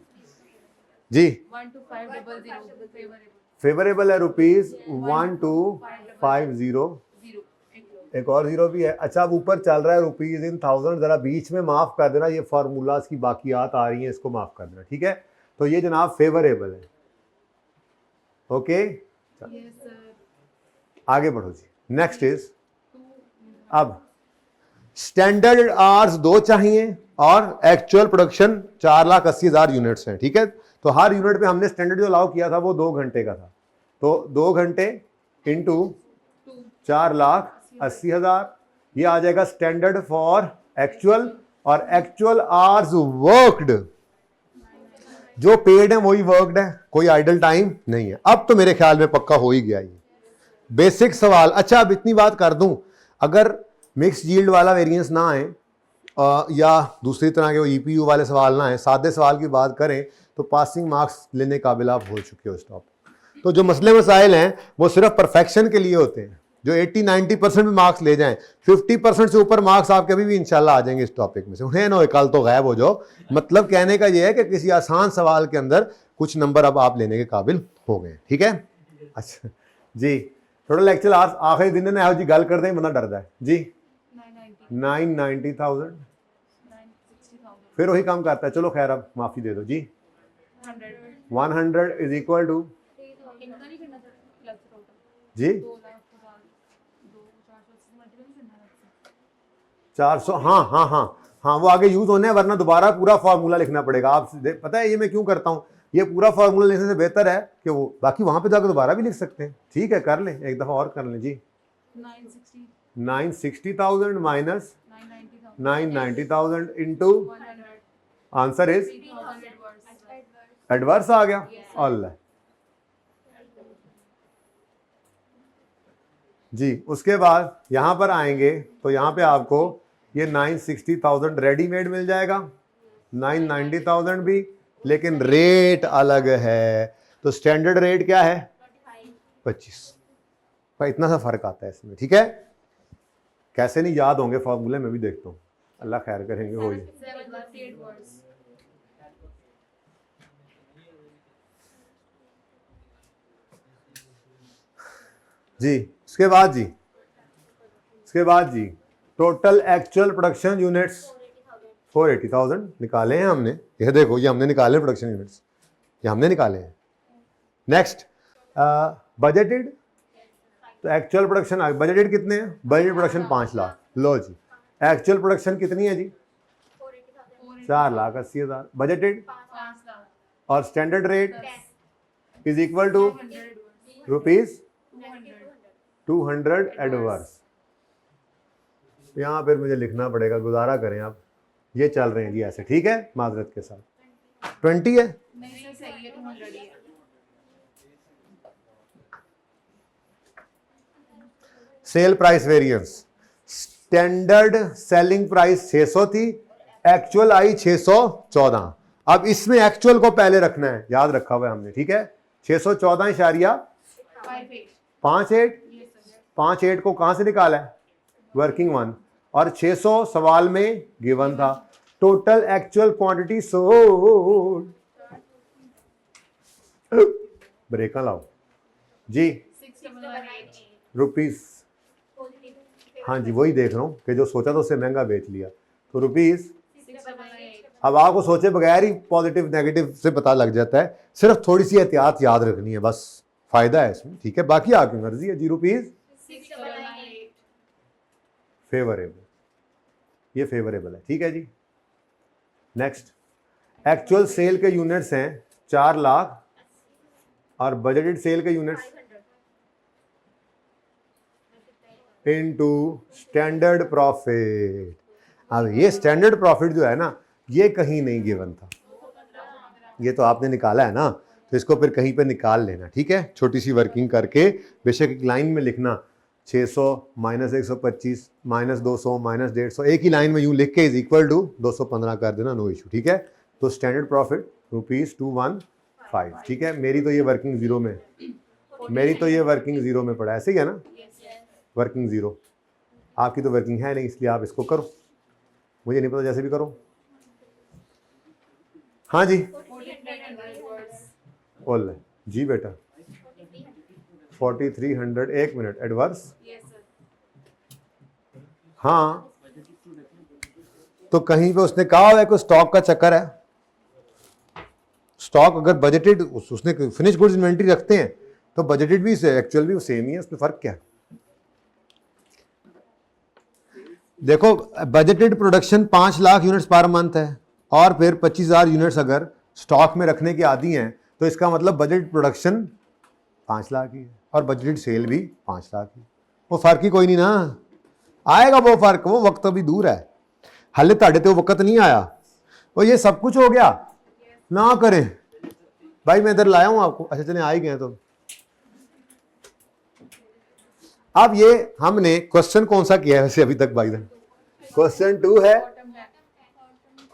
जी 12500 फेवरेबल है ₹1250, एक और जीरो भी है। अच्छा अब ऊपर चल रहा है रुपीज इन थाउजेंड, जरा बीच में माफ कर देना, ये फार्मूलाज की बाकियात आ रही हैं, इसको माफ कर देना, ठीक है। तो ये जनाब फेवरेबल है, ओके। आगे बढ़ो जी, नेक्स्ट इज, अब स्टैंडर्ड आवर्स 2 चाहिए और एक्चुअल प्रोडक्शन 4,80,000 यूनिट्स हैं, ठीक है। तो हर यूनिट पे हमने स्टैंडर्ड जो अलाउ किया था वो 2 घंटे का था, तो 2 घंटे इंटू 4,80,000, ये आ जाएगा स्टैंडर्ड फॉर एक्चुअल, और एक्चुअल आवर्स वर्कड, जो पेड है वही वर्कड है, कोई आइडल टाइम नहीं है। अब तो मेरे ख्याल में पक्का हो ही गया ये बेसिक सवाल। अच्छा अब इतनी बात कर दूं, अगर मिक्स यील्ड वाला वेरिएंस ना आए या दूसरी तरह के ईपीयू वाले सवाल ना आए, सादे सवाल की बात करें तो पासिंग मार्क्स लेने काबिल आप हो चुके हो इस टॉपिक। तो जो मसले मसाइल हैं वो सिर्फ परफेक्शन के लिए होते हैं, जो 80-90% में मार्क्स ले जाएं, 50% से ऊपर मार्क्स आपके अभी भी इंशाल्लाह आ जाएंगे इस टॉपिक में से, उन्हें ना कल तो गायब हो जाओ। मतलब कहने का ये है कि किसी आसान सवाल के अंदर कुछ नंबर अब आप लेने के काबिल हो गए, ठीक है। अच्छा जी, थोड़ा लेक्चर आखिरी दिन ने जी गल करते ही बंदा डरता है जी। 990,000 फिर वही काम करता है, चलो खैर अब माफी दे दो जी। 100 इज इक्वल टू जी 400, हाँ वो आगे यूज होने हैं, वरना दोबारा पूरा फार्मूला लिखना पड़ेगा। आप पता है ये मैं क्यों करता हूँ, ये पूरा फार्मूला लिखने से बेहतर है कि वो बाकी वहां पे जाकर दोबारा भी लिख सकते हैं, ठीक है कर लें, एक दफा और कर लें जी। 960,000 minus 990,000 into, answer is adverse आ गया, अल्लाह जी। उसके बाद यहां पर आएंगे तो यहां पे आपको ये 960,000 रेडीमेड मिल जाएगा, 990,000 भी, लेकिन रेट अलग है। तो स्टैंडर्ड रेट क्या है 25, पर इतना सा फर्क आता है इसमें, ठीक है। कैसे नहीं याद होंगे फॉर्मूले, मैं भी देखता हूँ, अल्लाह खैर करेंगे हो ही। 7 words. जी इसके बाद जी टोटल एक्चुअल प्रोडक्शन यूनिट्स 480,000 निकाले हैं हमने। ये देखो, ये हमने निकाले प्रोडक्शन यूनिट्स, ये हमने निकाले हैं। नेक्स्ट बजटेड, तो एक्चुअल प्रोडक्शन बजटेड कितने हैं? Budget production 5 lakh. लो जी, एक्चुअल प्रोडक्शन कितनी है जी? 4,80,000 बजटेड। 5 lakh. और standard rate is equal to 100 rupees 200. 200 adverse. यहाँ फिर मुझे लिखना पड़ेगा, गुजारा करें आप, ये चल रहे हैं जी ऐसे, ठीक है, माजरत के साथ। 20 है, नहीं सर, सही है, 200 ही है. Sale price variance, standard selling price 600 थी, एक्चुअल आई 614। अब इसमें एक्चुअल को पहले रखना है, याद रखा हुआ है हमने, ठीक है। 614.58 58. Yes sir. 58 को कहां से निकाला है? Working one. और 600 सवाल में गिवन था। Total actual quantity sold, break लाओ जी, 688. रुपीस। हाँ जी, वही देख रहा हूँ कि जो सोचा था उससे महंगा बेच लिया, तो रुपीस। 688. अब आपको सोचे बगैर ही पॉजिटिव नेगेटिव से पता लग जाता है, सिर्फ थोड़ी सी एहतियात याद रखनी है, बस फायदा है इसमें, ठीक है। बाकी आपकी मर्जी है जी। रुपीस 688. फेवरेबल, ये फेवरेबल है, ठीक है जी। नेक्स्ट, एक्चुअल सेल के यूनिट्स हैं 4 लाख और बजटेड सेल के यूनिट्स इनटू स्टैंडर्ड प्रॉफिट। अब ये स्टैंडर्ड प्रॉफिट जो है ना, ये कहीं नहीं गिवन था, ये तो आपने निकाला है ना, तो इसको फिर कहीं पे निकाल लेना, ठीक है। छोटी सी वर्किंग करके बेशक एक लाइन में लिखना, 600 माइनस 125 माइनस 200 माइनस 150, एक ही लाइन में यूं लिख के इज इक्वल टू 215 कर देना, नो इशू, ठीक है। तो स्टैंडर्ड प्रॉफिट ₹215, ठीक है। मेरी तो ये वर्किंग जीरो में, मेरी तो ये वर्किंग जीरो में पड़ा है, ऐसे ही है ना, वर्किंग जीरो। आपकी तो वर्किंग है नहीं, इसलिए आप इसको करो, मुझे नहीं पता, जैसे भी करो। हाँ जी 4300 words. बोल जी बेटा, 4300, एक मिनट, एडवर्स। Yes sir. हाँ, तो कहीं पे उसने कहा हुआ है कोई स्टॉक का चक्कर है। स्टॉक अगर बजटेड, उसने फिनिश गुड्स इन्वेंट्री रखते हैं, तो बजटेड भी एक्चुअल भी सेम ही है, उसमें फर्क क्या है? देखो, budgeted production 5 lakh units per month है, और फिर 25,000 यूनिट्स अगर स्टॉक में रखने की आदि हैं, तो इसका मतलब बजट प्रोडक्शन 5 लाख ही है और बजटेड सेल भी 5 लाख ही। वो फर्क ही कोई नहीं ना, आएगा वो फर्क, वो वक्त अभी दूर है, हाले ताड़े तो वक्त नहीं आया। वो ये सब कुछ हो गया ना करें भाई, मैं इधर लाया हूं आपको, अच्छा चलें आ ही गए। तो अब ये हमने क्वेश्चन कौन सा किया है वैसे अभी तक भाई? क्वेश्चन 2 है,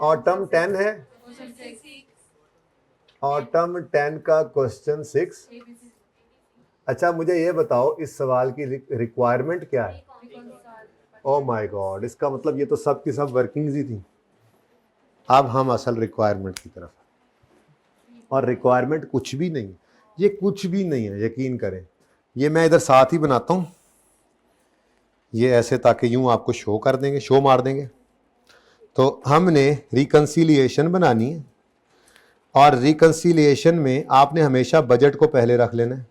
ऑटम 10 है, Question 6. ऑटम 10 का क्वेश्चन 6। अच्छा मुझे ये बताओ, इस सवाल की रिक्वायरमेंट क्या है? ओ माय गॉड, इसका मतलब ये तो सब की सब वर्किंग्स ही थी। अब हम असल रिक्वायरमेंट की तरफ, और रिक्वायरमेंट कुछ भी नहीं, ये कुछ भी नहीं है, यकीन करें। ये मैं इधर साथ ही बनाता हूँ, ये ऐसे, ताकि यूं आपको शो कर देंगे, शो मार देंगे। तो हमने रिकंसिलिएशन बनानी है, और रिकंसिलिएशन में आपने हमेशा बजट को पहले रख लेना है।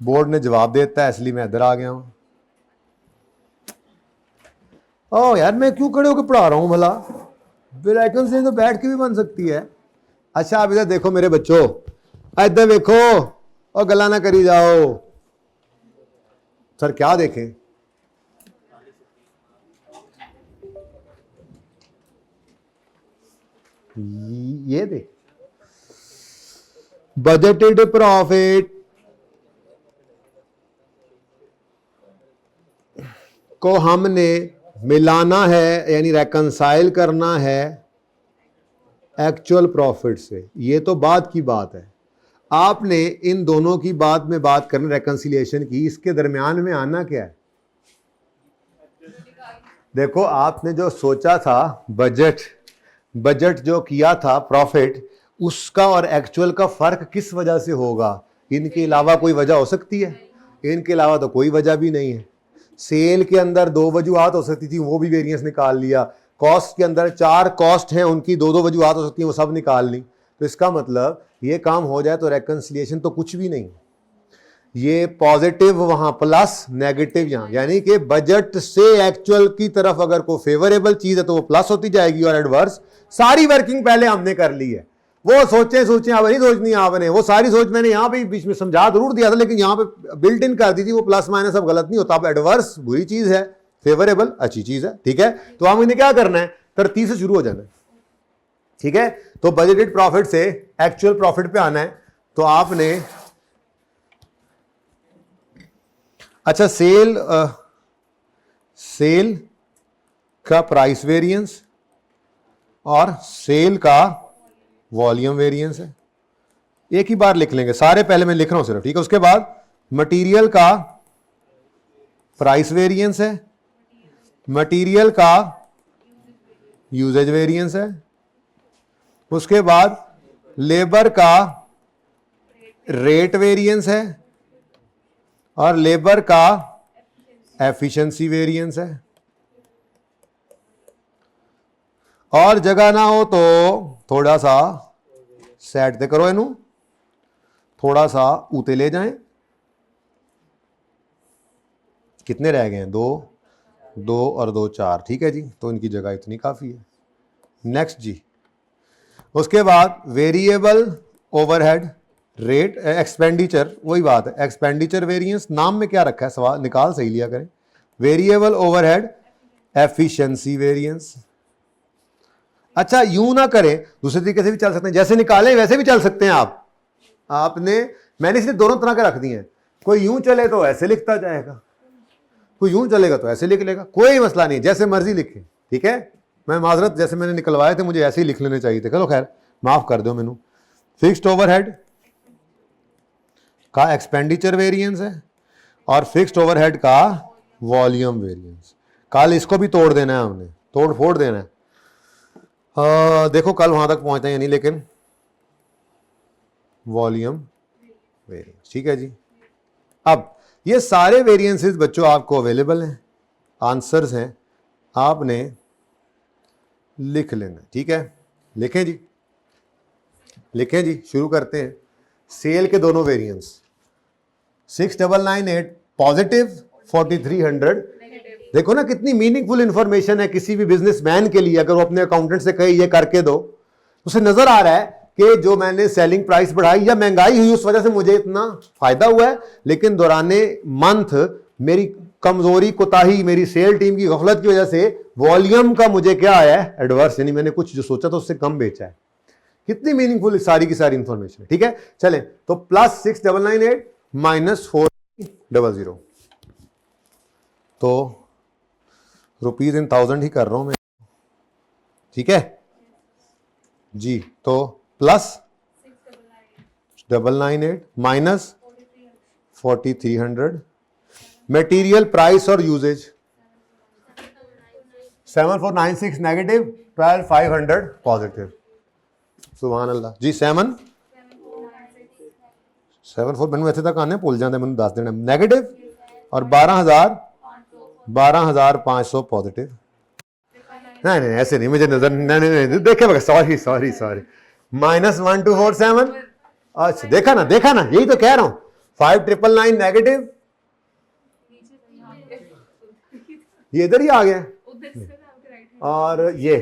बोर्ड ने जवाब देता है, इसलिए मैं इधर आ गया हूं। ओ यार, मैं क्यों खड़े होकर पढ़ा रहा हूं भला? बिलाइकन से तो बैठ के भी बन सकती है। अच्छा आप इधर देखो मेरे बच्चों, इधर देखो, और गला ना करी जाओ। सर क्या देखें? ये देख, बजटेड प्रॉफिट को हमने मिलाना है यानी रेकंसाइल करना है एक्चुअल प्रॉफिट से। ये तो बाद की बात है, आपने इन दोनों की बाद में बात करनी रेकंसिलिएशन की, इसके दरमियान में आना क्या है? देखो आपने जो सोचा था बजट जो किया था प्रॉफिट, उसका और एक्चुअल का फर्क किस वजह से होगा? इनके अलावा कोई वजह हो सकती है? इनके अलावा तो कोई वजह भी नहीं है। सेल के अंदर 2 वजूहात हो सकती थी, वो भी वेरिएंस निकाल लिया। कॉस्ट के अंदर 4 कॉस्ट हैं, उनकी 2 वजूहात हो सकती हैं, वो सब निकाल ली। तो इसका मतलब ये काम हो जाए तो रेकंसिलिएशन तो कुछ भी नहीं, ये पॉजिटिव वहां प्लस नेगेटिव यहां, यानी कि बजट से एक्चुअल की तरफ अगर कोई फेवरेबल चीज है तो वो प्लस होती जाएगी और एडवर्स। सारी वर्किंग पहले हमने कर ली है, वो सोचें अब नहीं सोचनी आपने, वो सारी सोच मैंने यहां पे बीच में समझा जरूर दिया था, लेकिन यहां पे बिल्ट इन कर दी थी, वो प्लस माइनस अब गलत नहीं होता। अब एडवर्स बुरी चीज है, फेवरेबल अच्छी चीज है, ठीक है। तो हम इन्हें क्या करना है, तरतीब से शुरू हो जाना है, ठीक है। तो बजटेड प्रॉफिट से एक्चुअल प्रॉफिट पे आना है। तो आपने अच्छा सेल का प्राइस वेरिएंस और सेल का वॉल्यूम वेरिएंस है, एक ही बार लिख लेंगे सारे, पहले मैं लिख रहा हूं सिर्फ, ठीक है। उसके बाद मटेरियल का प्राइस वेरिएंस है, मटेरियल का यूजेज वेरिएंस है, उसके बाद लेबर का रेट वेरिएंस है और लेबर का एफिशिएंसी वेरिएंस है। और जगह ना हो तो थोड़ा सा सेट दे करो, इनू थोड़ा सा ऊते ले जाएं। कितने रह गए हैं? 2 और 2 4, ठीक है जी। तो इनकी जगह इतनी काफी है। नेक्स्ट जी, उसके बाद वेरिएबल ओवरहेड रेट एक्सपेंडिचर, वही बात है, एक्सपेंडिचर वेरिएंस नाम में क्या रखा है, सवाल निकाल सही लिया करें। Variable overhead efficiency variance. अच्छा यूं ना करें, दूसरे तरीके से भी चल सकते हैं, जैसे निकाले वैसे भी चल सकते हैं आप। मैंने इसलिए दोनों तरह के रख दिए हैं, कोई यूं चले तो ऐसे लिखता जाएगा, कोई यूं चलेगा तो ऐसे लिख लेगा, कोई मसला नहीं, जैसे मर्जी लिखे, ठीक है। मैं माजरत, जैसे मैंने निकलवाए थे मुझे ऐसे ही लिख लेने चाहिए थे, चलो खैर माफ कर दो मैनू। फिक्स्ड ओवरहेड का एक्सपेंडिचर वेरिएंस है और फिक्स्ड ओवरहेड का वॉल्यूम वेरिएंस। कल इसको भी तोड़ देना है, हमने तोड़ फोड़ देना है। देखो कल वहां तक पहुंचते हैं नहीं, लेकिन वॉल्यूम वेरिएंस, ठीक है जी। अब ये सारे वेरिएंसेस बच्चों आपको अवेलेबल हैं, आंसर्स हैं, आपने लिख लेना, ठीक है। लिखें जी, लिखें जी, शुरू करते हैं। सेल के दोनों वेरिएंस 6998 पॉजिटिव, 4300 देखो ना कितनी मीनिंगफुल इंफॉर्मेशन है किसी भी बिजनेसमैन के लिए। अगर वो अपने अकाउंटेंट से कहे ये करके दो, उसे नजर आ रहा है कि जो मैंने सेलिंग प्राइस बढ़ाई या महंगाई हुई उस वजह से मुझे इतना फायदा हुआ है, लेकिन दौराने मंथ मेरी कमजोरी, कोताही, मेरी सेल टीम की गफलत की वजह से वॉल्यूम का मुझे क्या आया है, एडवर्स, यानी मैंने कुछ जो सोचा था उससे कम बेचा है। कितनी मीनिंगफुल सारी की सारी इंफॉर्मेशन है, ठीक है। चले तो +6998 -400, तो रुपीज इन 1000 ही कर रहा हूं मैं, ठीक है जी। तो +698 -4300 मटेरियल प्राइस और यूजेज 7496 नेगेटिव, 12500 पॉजिटिव। सुभान अल्लाह जी। 74 मैंने ऐसे तक आने भूल जाते, मैंने 10 देना नेगेटिव और 12500 पॉजिटिव। नहीं ऐसे नहीं, मुझे नजर नहीं देखे बगैर, सॉरी -1247। अच्छा देखा ना यही तो कह रहा हूं। 5999 नेगेटिव, ये इधर ही आ गया, और ये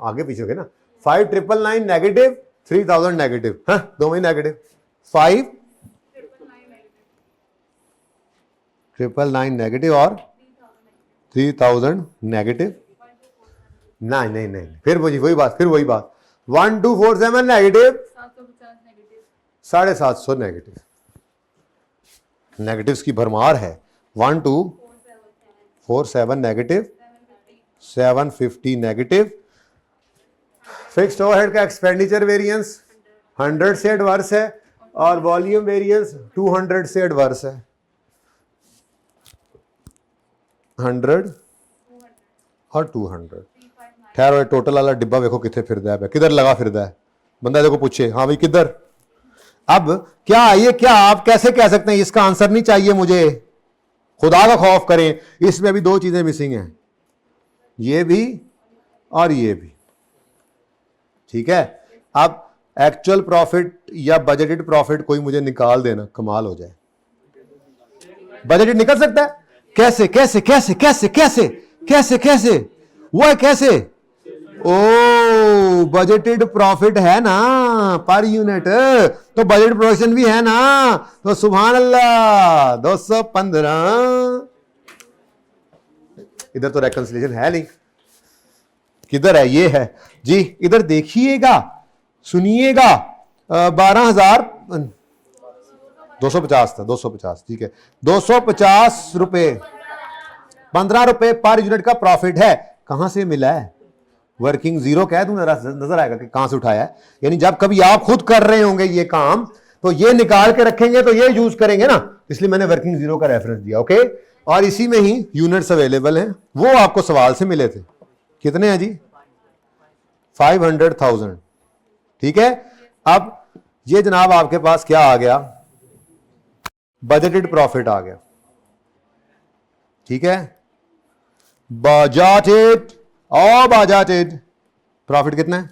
आगे पीछे हो गया ना। 5999 नेगेटिव, 3000 नेगेटिव, हाँ दो में नेगेटिव। 5999 नेगेटिव और 3000 नेगेटिव। नहीं फिर वही बात 1247 नेगेटिव, 750 नेगेटिव। नेगेटिव्स की भरमार है। 1247 47 नेगेटिव, 750 नेगेटिव। फिक्स्ड ओवरहेड का एक्सपेंडिचर वेरिएंस 100 से एडवर्स है और वॉल्यूम वेरिएंस 200 से एडवर्स है। 100 और 200। ठहरो, टोटल वाला डिब्बा देखो कितने फिरदा है, किधर लगा फिरदा है। बंदा देखो पूछे, हाँ भाई किधर। अब क्या ये, क्या आप कैसे कह सकते हैं इसका आंसर नहीं चाहिए मुझे? खुदा का खौफ करें, इसमें अभी दो चीजें मिसिंग हैं, ये भी और ये भी। ठीक है, अब एक्चुअल प्रॉफिट या बजटेड प्रॉफिट कोई मुझे निकाल देना, कमाल हो जाए। बजटेड निकल सकता है? कैसे कैसे कैसे कैसे कैसे कैसे कैसे वो है कैसे? ओ बजटेड प्रॉफिट है ना पर यूनिट, तो बजट प्रोडक्शन भी है ना, तो सुभान अल्लाह 215। इधर तो रेकंसिलिएशन है नहीं, किधर है? ये है जी, इधर देखिएगा, सुनिएगा। 12,000 250 था, 250, ठीक है। 250 रुपए, 15 रुपए पर यूनिट का प्रॉफिट है। कहां से मिला है? वर्किंग जीरो कह दूं, नजर आएगा कि कहां से उठाया है। यानी जब कभी आप खुद कर रहे होंगे ये काम, तो ये निकाल के रखेंगे तो ये यूज करेंगे ना, इसलिए मैंने वर्किंग जीरो का रेफरेंस दिया। ओके, और इसी में ही यूनिट्स अवेलेबल हैं, वो आपको सवाल से मिले थे। कितने हैं जी? 500,000। ठीक है, अब ये जनाब आपके पास क्या आ गया? बजटेड प्रॉफिट आ गया। ठीक है, बजटेड और बजटेड प्रॉफिट कितना है?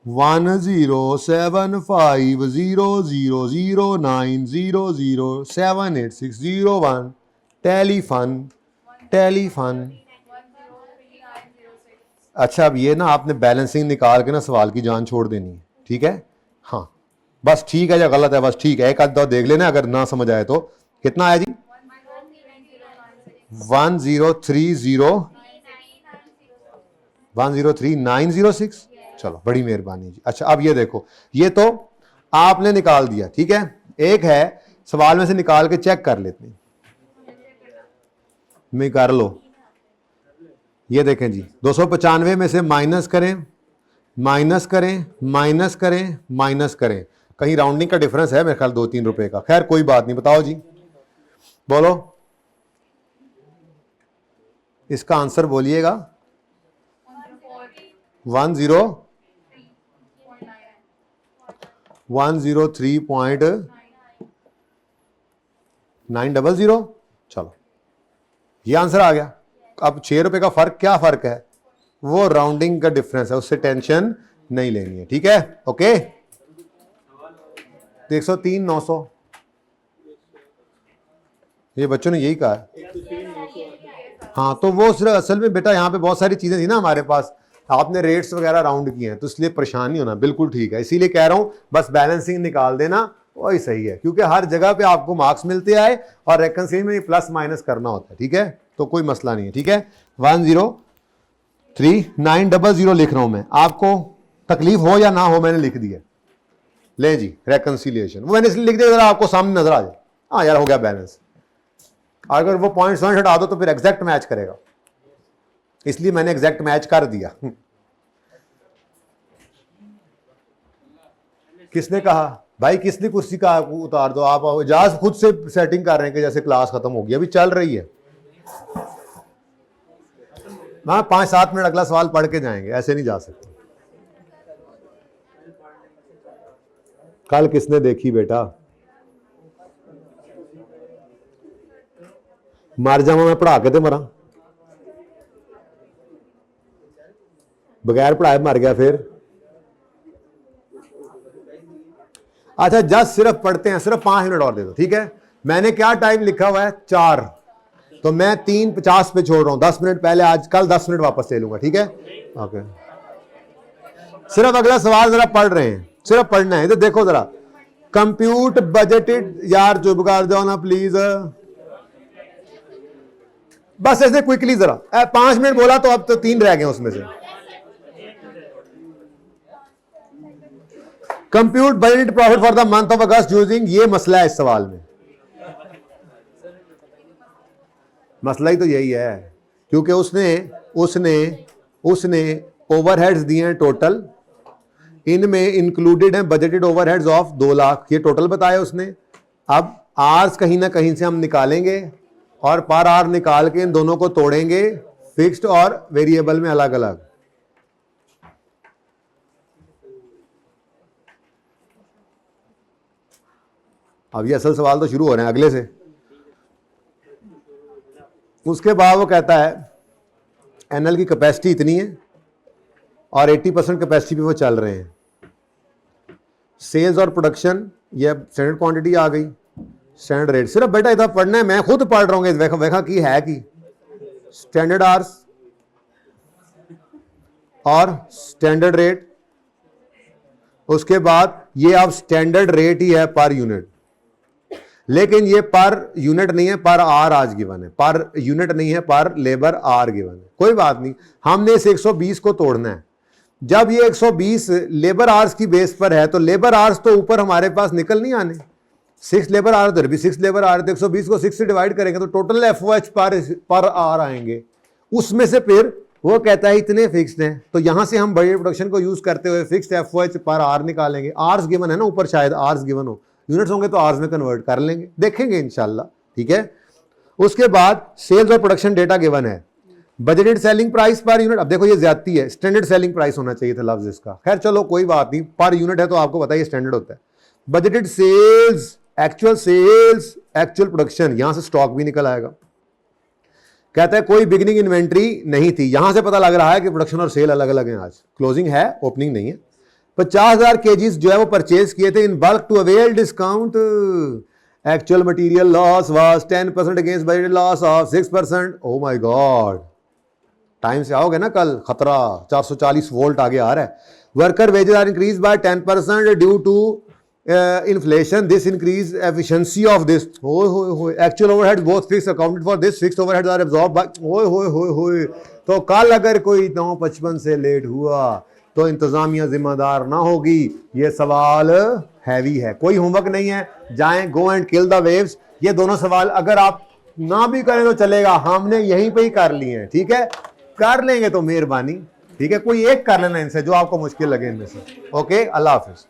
10750090078601 टेलीफन। अच्छा, अब ये ना आपने बैलेंसिंग निकाल के ना सवाल की जान छोड़ देनी है। ठीक है, हाँ बस ठीक है या गलत है, बस ठीक है, एक आध दो देख लेना, अगर ना समझ आए तो। कितना आया जी? 103906। चलो बड़ी मेहरबानी जी। अच्छा, अब ये देखो, ये तो आपने निकाल दिया। ठीक है, एक है सवाल में से निकाल के चेक कर लेते हैं, मैं कर लो। ये देखें जी, 295 में से माइनस करें, माइनस करें, माइनस करें, माइनस करें, कहीं राउंडिंग का डिफरेंस है मेरे ख्याल 2-3 रुपए का। खैर कोई बात नहीं, बताओ जी, बोलो इसका आंसर बोलिएगा। 103.900। चलो ये आंसर आ गया। अब 6 रुपए का फर्क, क्या फर्क है? वो राउंडिंग का डिफरेंस है, उससे टेंशन नहीं लेनी है। ठीक है, ओके। 103,900, ये बच्चों ने यही कहा है। हाँ, तो वो सिर्फ असल में बेटा यहाँ पे बहुत सारी चीजें थी ना हमारे पास, आपने रेट्स वगैरह राउंड किए हैं, तो इसलिए परेशान नहीं होना, बिल्कुल ठीक है। इसीलिए कह रहा हूँ बस बैलेंसिंग निकाल देना, वही सही है, क्योंकि हर जगह पे आपको मार्क्स मिलते आए और रेकंसिलिएशन में प्लस माइनस करना होता है। ठीक है, तो कोई मसला नहीं है। ठीक है, 103900 लिख रहा हूं मैं, आपको तकलीफ हो या ना हो मैंने लिख दिया। ले जी, रेकंसिलिएशन वो मैंने इसलिए लिख दिया, आपको सामने नजर आ जाए, हाँ यार हो गया बैलेंस। अगर वो पॉइंट्स हटा दो तो फिर एग्जैक्ट मैच करेगा, इसलिए मैंने एग्जैक्ट मैच कर दिया। किसने कहा भाई, किसने कुर्सी का उतार दो? आप इजाज खुद से सेटिंग कर रहे हैं कि जैसे क्लास खत्म होगी, अभी चल रही है। हाँ 5-7 मिनट अगला सवाल पढ़ के जाएंगे, ऐसे नहीं जा सकते। कल किसने देखी बेटा? मर जावा मैं पढ़ा के, तो मरा बगैर पढ़ाए मर गया फिर। अच्छा जस्ट सिर्फ पढ़ते हैं, सिर्फ 5 मिनट और दे दो। ठीक है, मैंने क्या टाइम लिखा हुआ है? 4, तो मैं 3:50 पे छोड़ रहा हूं, 10 मिनट पहले, आज कल 10 मिनट वापस ले लूंगा। ठीक है, ओके। सिर्फ अगला सवाल जरा पढ़ रहे हैं, सिर्फ पढ़ना है। इधर देखो जरा, कंप्यूट बजटेड, यार चुप कर जाओ ना प्लीज, बस ऐसे क्विकली जरा। 5 मिनट बोला तो अब तो 3 रह गए उसमें से। Compute budgeted profit for the month of August using, ये मसला है इस सवाल में। मसला ही तो यही है, क्योंकि उसने ओवरहेड्स दिए हैं टोटल, इनमें इंक्लूडेड हैं बजटेड ओवरहेड्स ऑफ 2 लाख, ये टोटल बताया उसने। अब आर्स कहीं ना कहीं से हम निकालेंगे और पर आर निकाल के इन दोनों को तोड़ेंगे, फिक्स्ड और वेरिएबल में अलग अलग। अब ये असल सवाल तो शुरू हो रहे हैं अगले से। उसके बाद वो कहता है एनएल की कैपेसिटी इतनी है और 80% कैपेसिटी पे वो चल रहे हैं। सेल्स और प्रोडक्शन, ये स्टैंडर्ड क्वांटिटी आ गई, स्टैंडर्ड रेट। सिर्फ बेटा इतना पढ़ना है, मैं खुद पढ़ रहा हूँ, वेखा की है कि स्टैंडर्ड आर्स और स्टैंडर्ड रेट। उसके बाद ये अब स्टैंडर्ड रेट ही है पर यूनिट, लेकिन ये पर यूनिट नहीं है, पर आर आज गिवन है, पर यूनिट नहीं है, पर लेबर आर गिवन है। कोई बात नहीं, हमने इस 120 को तोड़ना है। जब ये 120 लेबर आवर्स की बेस पर है तो लेबर आवर्स तो ऊपर हमारे पास निकल नहीं आने, 6 लेबर आवर, उधर भी 6 लेबर आवर, तो 120 को 6 से डिवाइड करेंगे तो टोटल एफओएच पर आर आएंगे। उसमें से फिर वो कहता है इतने फिक्स्ड हैं, तो यहां से हम बड़े प्रोडक्शन को यूज करते हुए फिक्स्ड एफओएच पर आर निकालेंगे। आर्स गिवन है ना ऊपर, शायद आर्स गिवन हो, यूनिट्स होंगे तो आर्स में कन्वर्ट कर लेंगे, देखेंगे इंशाल्लाह, ठीक है। उसके बाद सेल्स और प्रोडक्शन डेटा गिवन है, budgeted selling price per unit. अब देखो ये ज्यादती है, स्टैंडर्ड सेलिंग प्राइस होना चाहिए था लफ्ज इसका, खैर चलो कोई बात नहीं, पर यूनिट है तो आपको पता है ये स्टैंडर्ड होता है। बजटेड सेल्स, एक्चुअल प्रोडक्शन, यहां से स्टॉक भी निकल आएगा। कहता है कोई बिगिनिंग इन्वेंट्री नहीं थी, यहां से पता लग रहा है कि प्रोडक्शन और सेल अलग अलग हैं, आज क्लोजिंग है ओपनिंग नहीं है। 50,000 केजीज जो है वो परचेज किए थे in bulk to avail discount. Actual material loss was 10% against budgeted loss of 6%। Oh my God, time से आओगे ना कल, खतरा 440 वोल्ट आगे आ रहा है। Worker wages are increase by 10% due to inflation, this increase efficiency of this. Actual overheads both fixed accounted for this, fixed overheads are absorb by. तो कल अगर कोई 9:55 से लेट हुआ तो इंतजामिया जिम्मेदार ना होगी। ये सवाल हैवी है, कोई होमवर्क नहीं है, जाएं go and kill the waves. ये दोनों सवाल अगर आप ना भी करें तो चलेगा, हमने यहीं पे ही कर लिए हैं, ठीक है। कर लेंगे तो मेहरबानी, ठीक है, कोई एक कर लेना इनसे जो आपको मुश्किल लगे इनमें से। ओके, अल्लाह हाफिज।